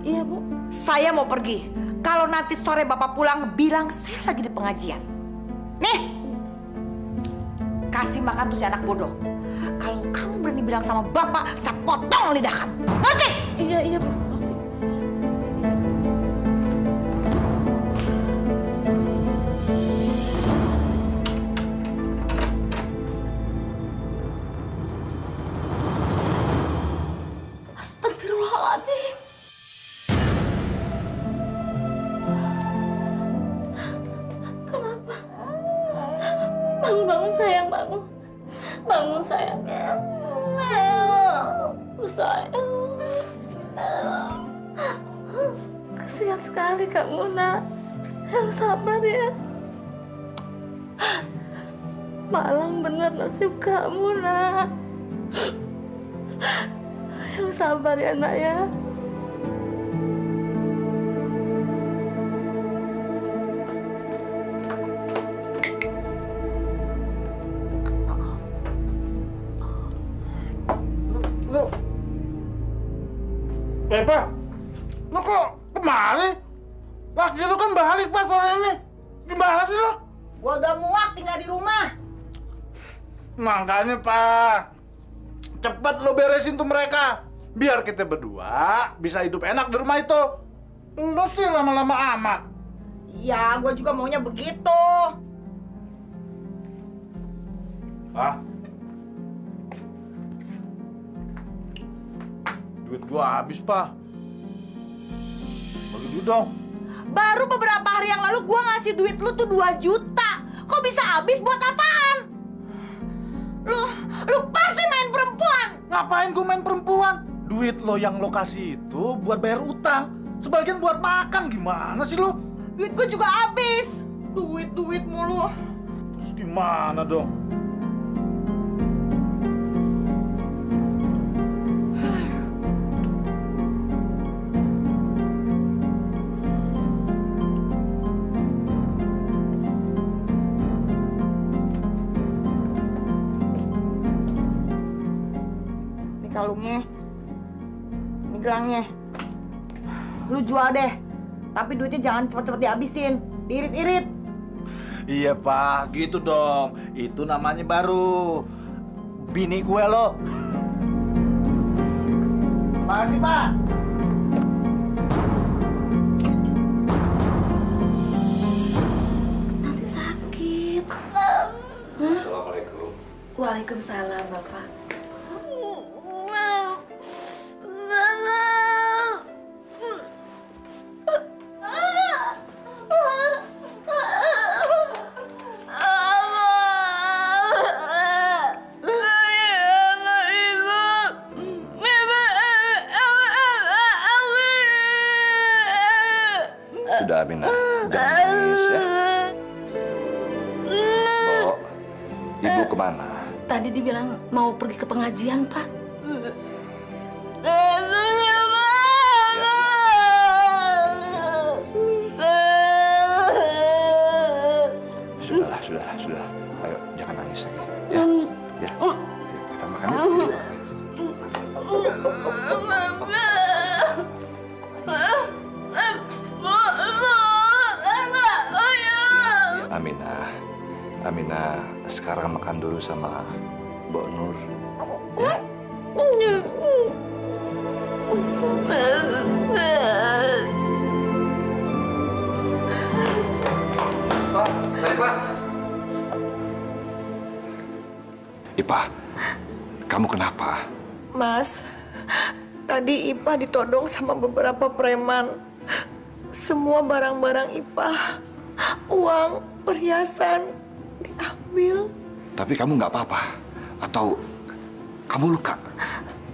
Iya, Bu. saya mau pergi. Kalau nanti sore Bapak pulang, bilang saya lagi di pengajian. Nih, kasih makan tuh si anak bodoh. Kalau kamu berani bilang sama Bapak, saya potong lidah kamu. Ngerti? Iya, Bu. Ngerti. Astagfirullahaladzim. Kenapa? Bangun sayang, bangun. Bangun sayang. Sayang. Kasihan sekali kamu, Nak. Yang sabar ya. Malang bener nasib kamu, Nak. Yang sabar ya, Nak ya. Pak, lu kok kemari? Laki lu kan balik pas sore ini. Gimana sih lu? Gua udah muak tinggal di rumah. Makanya Pak, cepet lo beresin tuh mereka. Biar kita berdua bisa hidup enak di rumah itu. Lu sih lama-lama amat. Ya, gua juga maunya begitu. Pak, duit gua habis, Pak. Bagi duit dong. Baru beberapa hari yang lalu gua ngasih duit lu tuh 2 juta. Kok bisa habis buat apaan? Lu pasti main perempuan. Ngapain gua main perempuan? Duit lo yang lo kasih itu buat bayar utang. Sebagian buat makan. Gimana sih lo? Duit gua juga habis. Duit mulu. Terus gimana dong? Kalungnya, ini gelangnya, lu jual deh. Tapi duitnya jangan cepet-cepet dihabisin, diirit-irit. Iya Pak, gitu dong. Itu namanya baru bini gue lo. Makasih Pak. Waalaikumsalam, Bapak. Sudah, Aminah, jangan nangis ya. Bo, ibu kemana? Tadi dibilang mau pergi ke pengajian, Pak. Sudah. Ayo, jangan nangis lagi. Ya, ya. Ayo, kita makan yuk. Aminah, sekarang makan dulu sama Mbok Nur. Ya? Pak. Ipah, kamu kenapa? Mas, tadi Ipah ditodong sama beberapa preman. Semua barang-barang Ipah, uang, perhiasan, diambil. Tapi kamu nggak apa-apa? Atau kamu luka?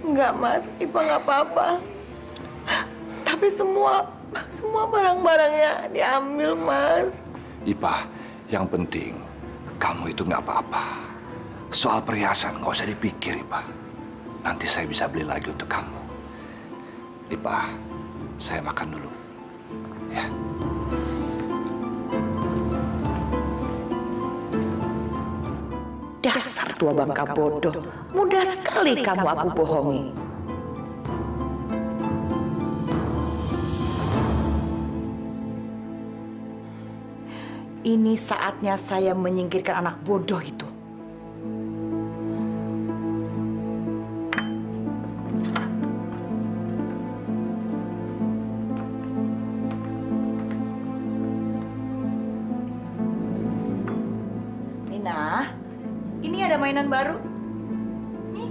Enggak, Mas. Ipah nggak apa-apa. Tapi semua barang-barangnya diambil, Mas. Ipah, yang penting kamu itu nggak apa-apa. Soal perhiasan nggak usah dipikir, Ipah. Nanti saya bisa beli lagi untuk kamu. Ipah, saya makan dulu. Ya. Dasar tua bangka bodoh. Mudah sekali kamu aku bohongi. Ini saatnya saya menyingkirkan anak bodoh itu. Nina, ini ada mainan baru. Nih.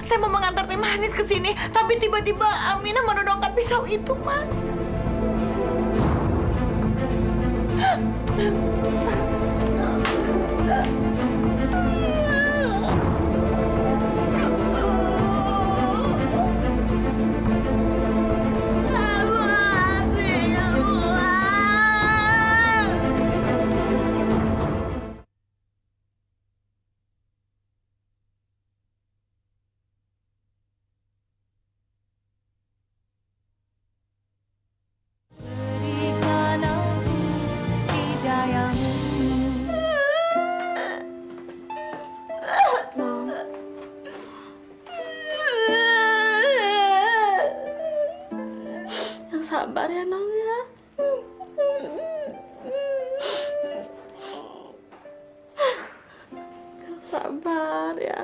Saya mau mengantar teh manis ke sini, tapi tiba-tiba Aminah menodongkan pisau itu, Mas. Sabar ya, Nong ya. Sabar ya.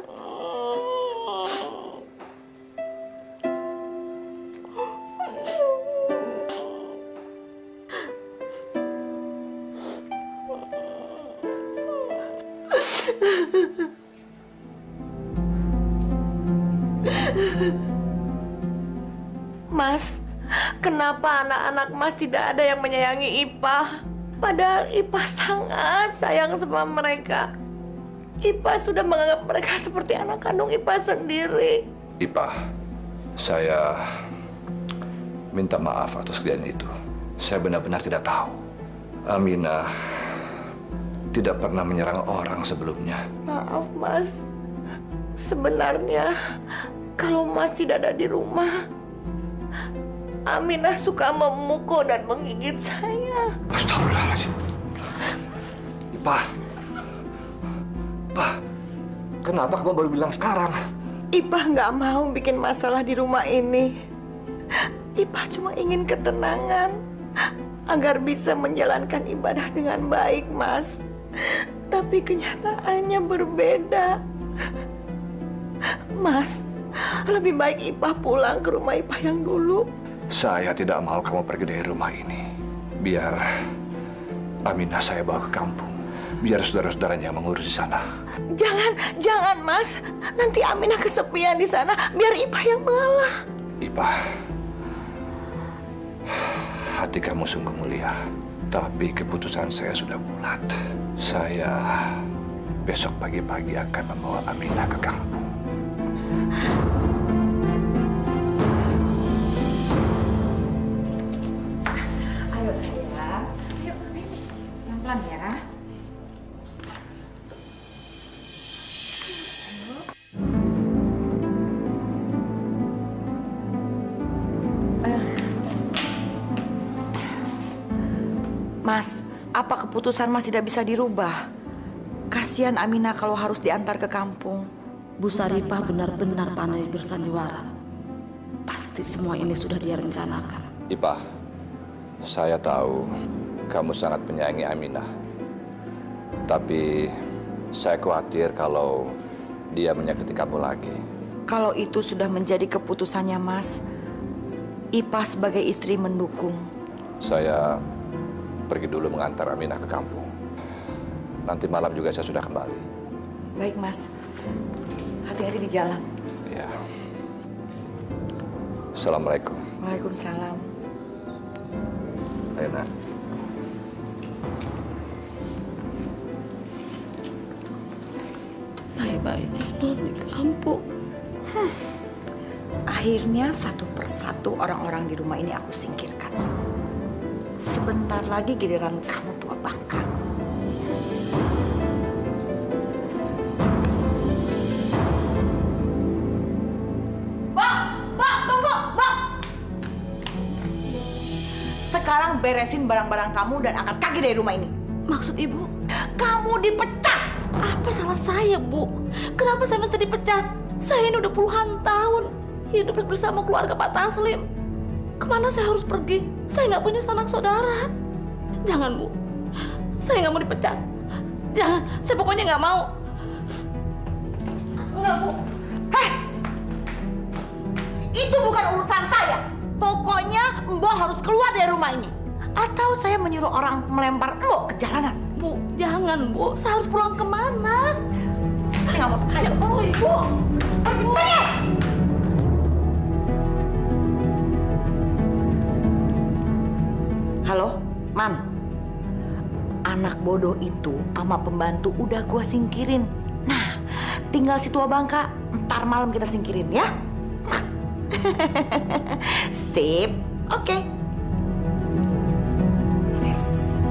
Mas, kenapa anak-anak Mas tidak ada yang menyayangi Ipah? Padahal Ipah sangat sayang sama mereka. Ipah sudah menganggap mereka seperti anak kandung Ipah sendiri. Ipah, saya minta maaf atas kejadian itu. Saya benar-benar tidak tahu. Aminah tidak pernah menyerang orang sebelumnya. Maaf, Mas. Sebenarnya, kalau Mas tidak ada di rumah, Aminah suka memukul dan menggigit saya. Astagfirullahaladzim. Ipah, Kenapa kamu baru bilang sekarang? Ipah nggak mau bikin masalah di rumah ini. Ipah cuma ingin ketenangan agar bisa menjalankan ibadah dengan baik, Mas. Tapi kenyataannya berbeda. Mas, lebih baik Ipah pulang ke rumah Ipah yang dulu. Saya tidak mau kamu pergi dari rumah ini. Biar Aminah saya bawa ke kampung. Biar saudara-saudaranya mengurus di sana. Jangan Mas. Nanti Aminah kesepian di sana. Biar Ipah yang mengalah. Ipah, hati kamu sungguh mulia. Tapi keputusan saya sudah bulat. Saya besok pagi-pagi akan membawa Aminah ke kampung. Ayo sayang. Yuk, pelan-pelan ya. Mas, apa keputusan Mas tidak bisa dirubah? Kasihan Aminah kalau harus diantar ke kampung. Bu Saripah benar-benar pandai bersandiwara. Pasti semua ini sudah dia rencanakan. Ipah, saya tahu kamu sangat menyayangi Aminah. Tapi saya khawatir kalau dia menyakiti kamu lagi. Kalau itu sudah menjadi keputusannya Mas, Ipah sebagai istri mendukung. Saya pergi dulu mengantar Aminah ke kampung. Nanti malam juga saya sudah kembali. Baik, Mas. Hati-hati di jalan. Ya. Assalamualaikum. Waalaikumsalam. Ayo, Nak. Baik-baiknya non di kampung. Akhirnya satu persatu orang-orang di rumah ini aku singkirkan. Sebentar lagi giliran kamu tua bangka. Bang, tunggu, Bang. Sekarang beresin barang-barang kamu dan angkat kaki dari rumah ini. Maksud ibu? Kamu dipecat. Apa salah saya, Bu? Kenapa saya mesti dipecat? Saya ini udah puluhan tahun hidup bersama keluarga Pak Taslim. Kemana saya harus pergi? Saya nggak punya sanak saudara. Jangan, Bu. Saya nggak mau dipecat. Jangan. Saya pokoknya nggak mau. Nggak, Bu. Heh! Itu bukan urusan saya. Pokoknya Mbok harus keluar dari rumah ini. Atau saya menyuruh orang melempar Mbok ke jalanan. Bu, jangan, Bu. Saya harus pulang kemana? Saya nggak mau. Ayo, Ibu. Pergi! Halo, Man. Anak bodoh itu sama pembantu udah gua singkirin. Nah, tinggal si tua bangka, ntar malam kita singkirin ya. Sip, oke. Yes.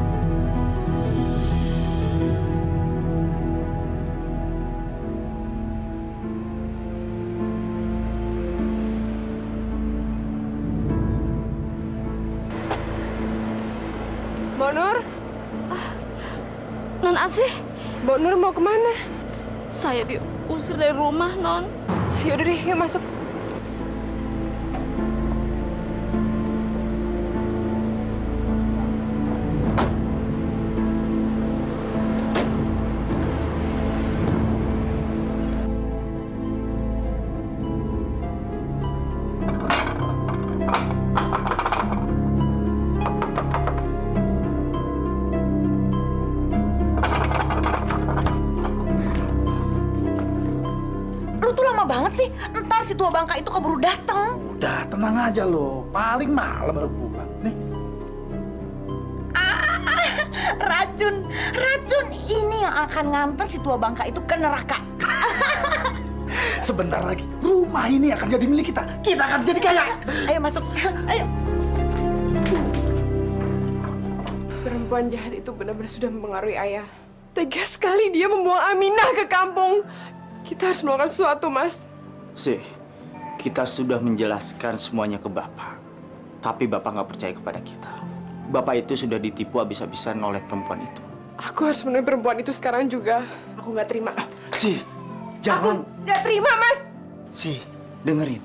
Mbak Nur? Non Asih, Mbak Nur mau kemana? saya diusir dari rumah, Non. Yaudah deh, yuk masuk. Si tua bangka itu keburu datang. Udah, tenang aja lo. Paling malam baru pulang. Nih. Racun ini yang akan nganter si tua bangka itu ke neraka. Sebentar lagi, rumah ini akan jadi milik kita. Kita akan jadi kaya. Ayo masuk, ayo. Perempuan jahat itu benar-benar sudah mempengaruhi ayah. Tega sekali dia membuang Aminah ke kampung. Kita harus melakukan sesuatu, Mas. Sih, kita sudah menjelaskan semuanya ke Bapak. Tapi Bapak nggak percaya kepada kita. Bapak itu sudah ditipu habis-habisan oleh perempuan itu. Aku harus menemui perempuan itu sekarang juga. Aku nggak terima. Sih, Jangan. Aku nggak terima, Mas. Si, dengerin.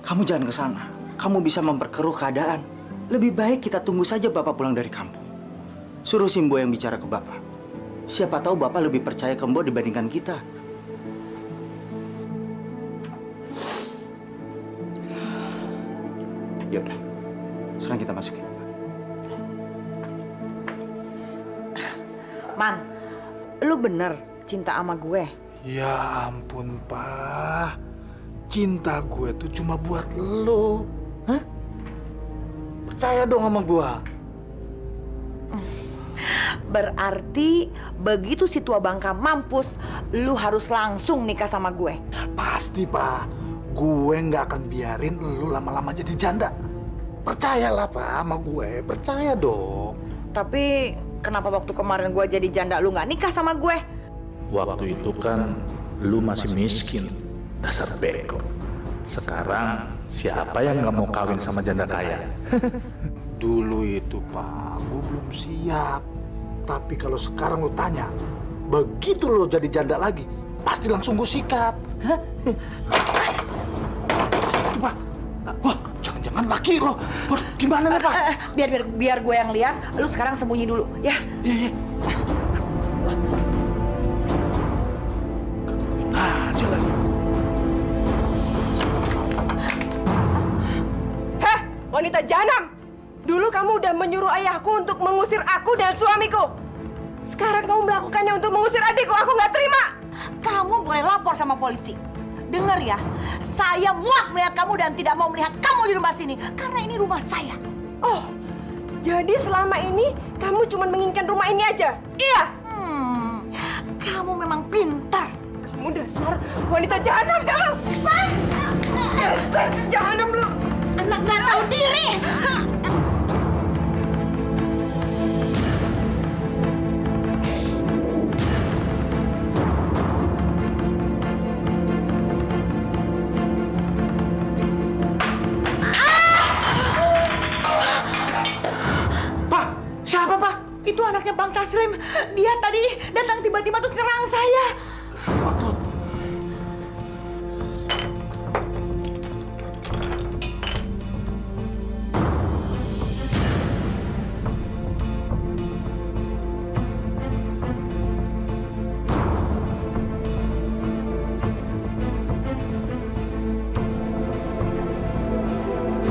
Kamu jangan ke sana. Kamu bisa memperkeruh keadaan. Lebih baik kita tunggu saja Bapak pulang dari kampung. Suruh Simbo yang bicara ke Bapak. Siapa tahu Bapak lebih percaya ke Mbo dibandingkan kita. Ya udah. Sekarang kita masukin. Man, lu bener cinta sama gue? Ya ampun, Pak. Cinta gue tuh cuma buat lo. Hah? Percaya dong sama gue. Berarti begitu si tua Bangka mampus, lu harus langsung nikah sama gue. Ya, pasti, Pak. Gue nggak akan biarin lu lama-lama jadi janda. Percayalah, Pak, sama gue. Percaya dong. Tapi kenapa waktu kemarin gue jadi janda lu nggak nikah sama gue? Waktu itu kan lu masih miskin, dasar beko. Sekarang siapa yang nggak mau kawin sama janda kaya? Dulu itu, Pak, gue belum siap. Tapi kalau sekarang lu tanya, begitu lu jadi janda lagi, pasti langsung gue sikat. Hah? Pak, wah, jangan-jangan laki lo. Waduh, gimana nih, Pak? Biar gue yang lihat. Lu sekarang sembunyi dulu, ya? Iya. Gangguin aja lagi. Heh, wanita jahanam! Dulu kamu udah menyuruh ayahku untuk mengusir aku dan suamiku. Sekarang kamu melakukannya untuk mengusir adikku. Aku nggak terima. Kamu boleh lapor sama polisi. Dengar ya, saya muak melihat kamu dan tidak mau melihat kamu di rumah sini. Karena ini rumah saya. Oh, jadi selama ini kamu cuma menginginkan rumah ini aja? Iya? Kamu memang pintar. Kamu dasar wanita jahanam kamu! Dasar jahanam lu! Anak nggak tahu diri. Siapa, Pak? Itu anaknya Bang Taslim. Dia tadi datang tiba-tiba terus nyerang saya.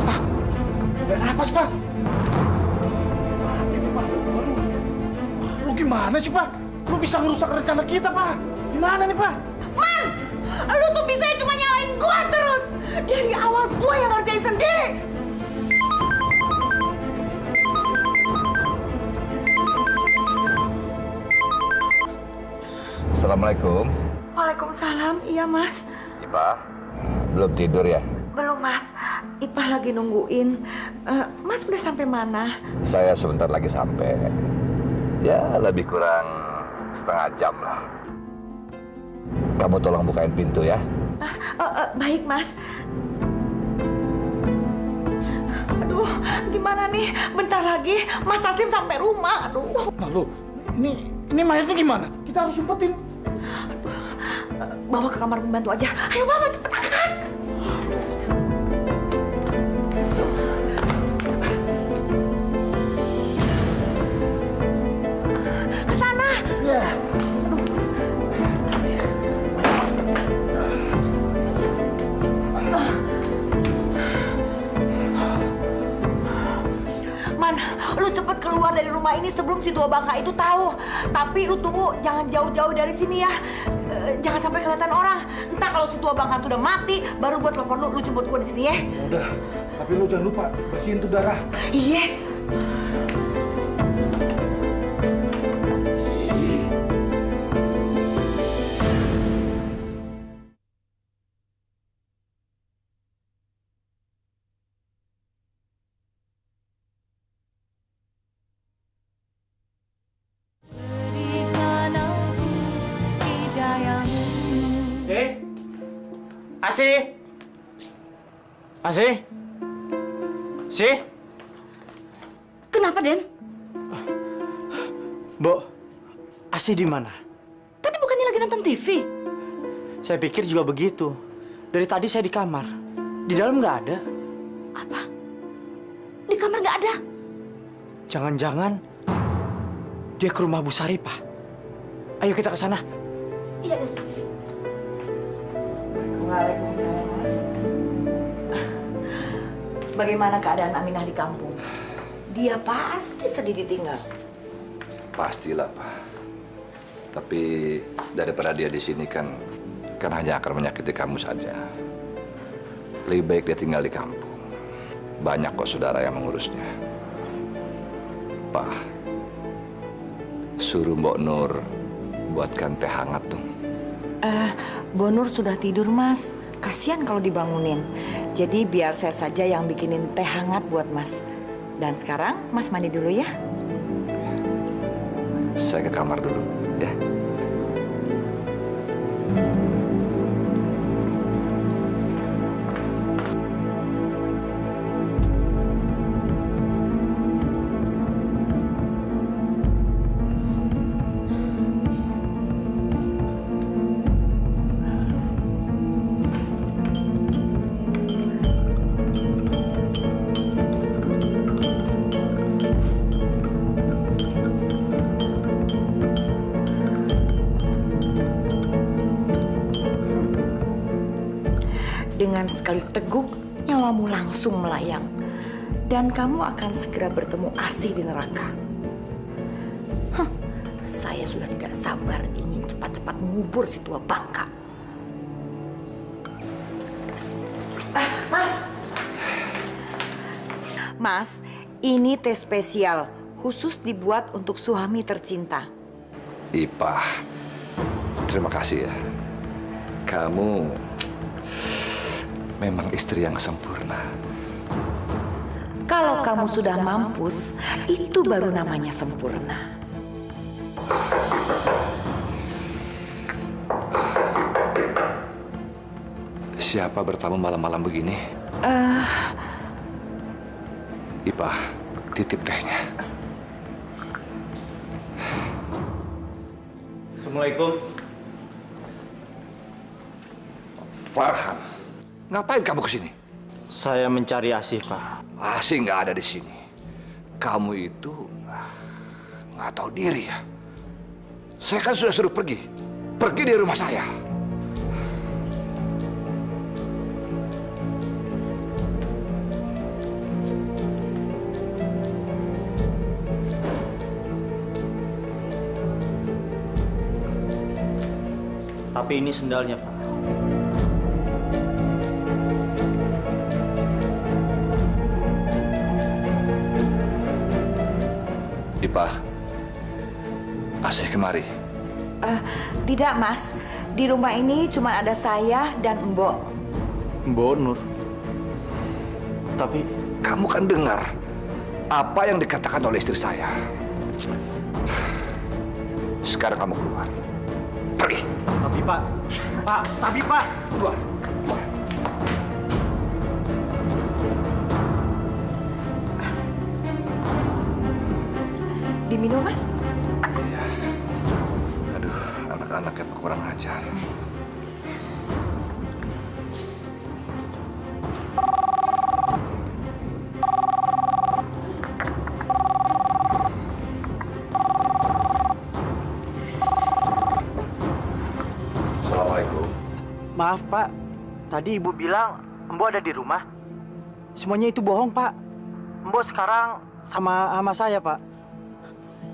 Pak, nggak napas, Pak. Gimana sih, Pak? Lu bisa ngerusak rencana kita, Pak. Gimana nih, Pak? Man, lu tuh bisa cuma nyalain gua terus. Dari awal gua yang ngerjain sendiri. Assalamualaikum. Waalaikumsalam. Iya, Mas. Ipah, belum tidur ya? Belum, Mas. Ipah lagi nungguin. Mas udah sampai mana? Saya sebentar lagi sampai. Ya, lebih kurang setengah jam lah. Kamu tolong bukain pintu ya. Baik, Mas. Aduh, gimana nih? Bentar lagi Mas Taslim sampai rumah. Aduh. Nah, lu, ini mayatnya gimana? Kita harus umpetin. Bawa ke kamar pembantu aja. Ayo bawa, cepet angkat. Kesana. Ya. Man, lu cepet keluar dari rumah ini sebelum si tua Bangka itu tahu. Tapi lu tunggu, jangan jauh-jauh dari sini ya. Jangan sampai kelihatan orang. Entah kalau si tua Bangka itu udah mati, baru gua telepon lu jemput gua di sini ya. Udah, tapi lu jangan lupa bersihin tuh darah. Iya. Asih? Asih? Sih? Kenapa, Den? Bo, Asih di mana? Tadi bukannya lagi nonton TV? Saya pikir juga begitu. Dari tadi saya di kamar. Di dalam nggak ada. Apa? Di kamar nggak ada? Jangan-jangan dia ke rumah Bu Saripah. Ayo kita ke sana. Iya, Den. Waalaikumsalam, Mas. Bagaimana keadaan Aminah di kampung? Dia pasti sedih ditinggal. Pastilah, Pak. Tapi daripada dia di sini kan hanya akan menyakiti kamu saja. Lebih baik dia tinggal di kampung. Banyak kok saudara yang mengurusnya. Pak, suruh Mbok Nur buatkan teh hangat dong. Mbok Nur sudah tidur, Mas. Kasihan kalau dibangunin. Jadi biar saya saja yang bikinin teh hangat buat Mas. Dan sekarang Mas mandi dulu ya. Saya ke kamar dulu, ya. Dengan sekali teguk, nyawamu langsung melayang. Dan kamu akan segera bertemu Asih di neraka. Saya sudah tidak sabar ingin cepat-cepat mengubur si tua bangka. Mas! Mas, ini teh spesial. Khusus dibuat untuk suami tercinta. Ipah, terima kasih ya. Kamu memang istri yang sempurna. Kalau kamu sudah mampus, itu baru namanya sempurna. Siapa bertamu malam-malam begini? Ipah, titip tehnya. Assalamualaikum. Farhan, ngapain kamu kesini? Saya mencari Asih, Pak. Asih nggak ada di sini. Kamu itu nggak tahu diri ya. Saya kan sudah suruh pergi. Pergi dari rumah saya. Tapi ini sendalnya, Pak. Ipah, Asih kemari. Tidak, Mas. Di rumah ini cuma ada saya dan Mbok. Mbok Nur. Tapi Kamu kan dengar apa yang dikatakan oleh istri saya. Sekarang kamu keluar. Pergi. Tapi Pak. Keluar. Diminum, Mas? Aduh, anak-anaknya kurang ajar. Assalamualaikum. Maaf, Pak. Tadi Ibu bilang Mbok ada di rumah. Semuanya itu bohong, Pak. Mbok sekarang sama saya, Pak.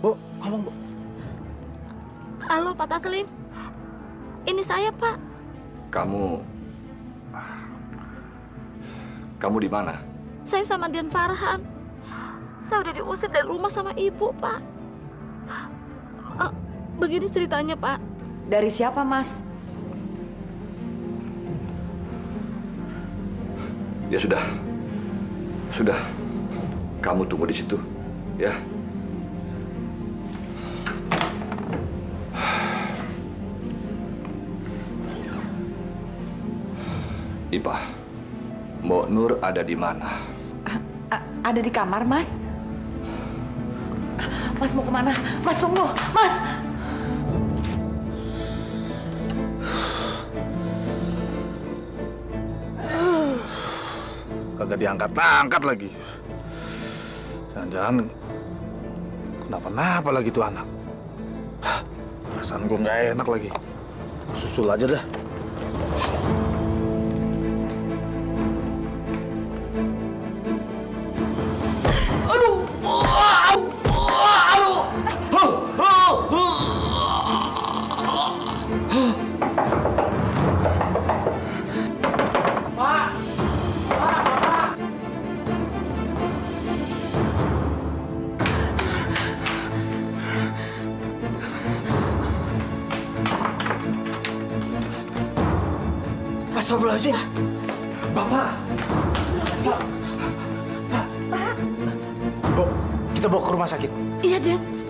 Bu, ngomong, Bu. Halo, Pak Taslim. Ini saya, Pak. Kamu di mana? Saya sama Dian Farhan. Saya udah diusir dari rumah sama ibu, Pak. Begini ceritanya, Pak. Dari siapa, Mas? Ya sudah. Sudah. Kamu tunggu di situ, ya. Ipah, Mbok Nur ada di mana? Ada di kamar, Mas. Mas mau kemana? Mas tunggu, Mas. kagak diangkat-angkat lagi. Jangan-jangan kenapa-napa lagi tuh anak. Perasaan gue nggak enak lagi. Susul aja dah. Astagfirullahaladzim. Bapak. Pak. Pak. Bu, kita bawa ke rumah sakit. Iya, Den.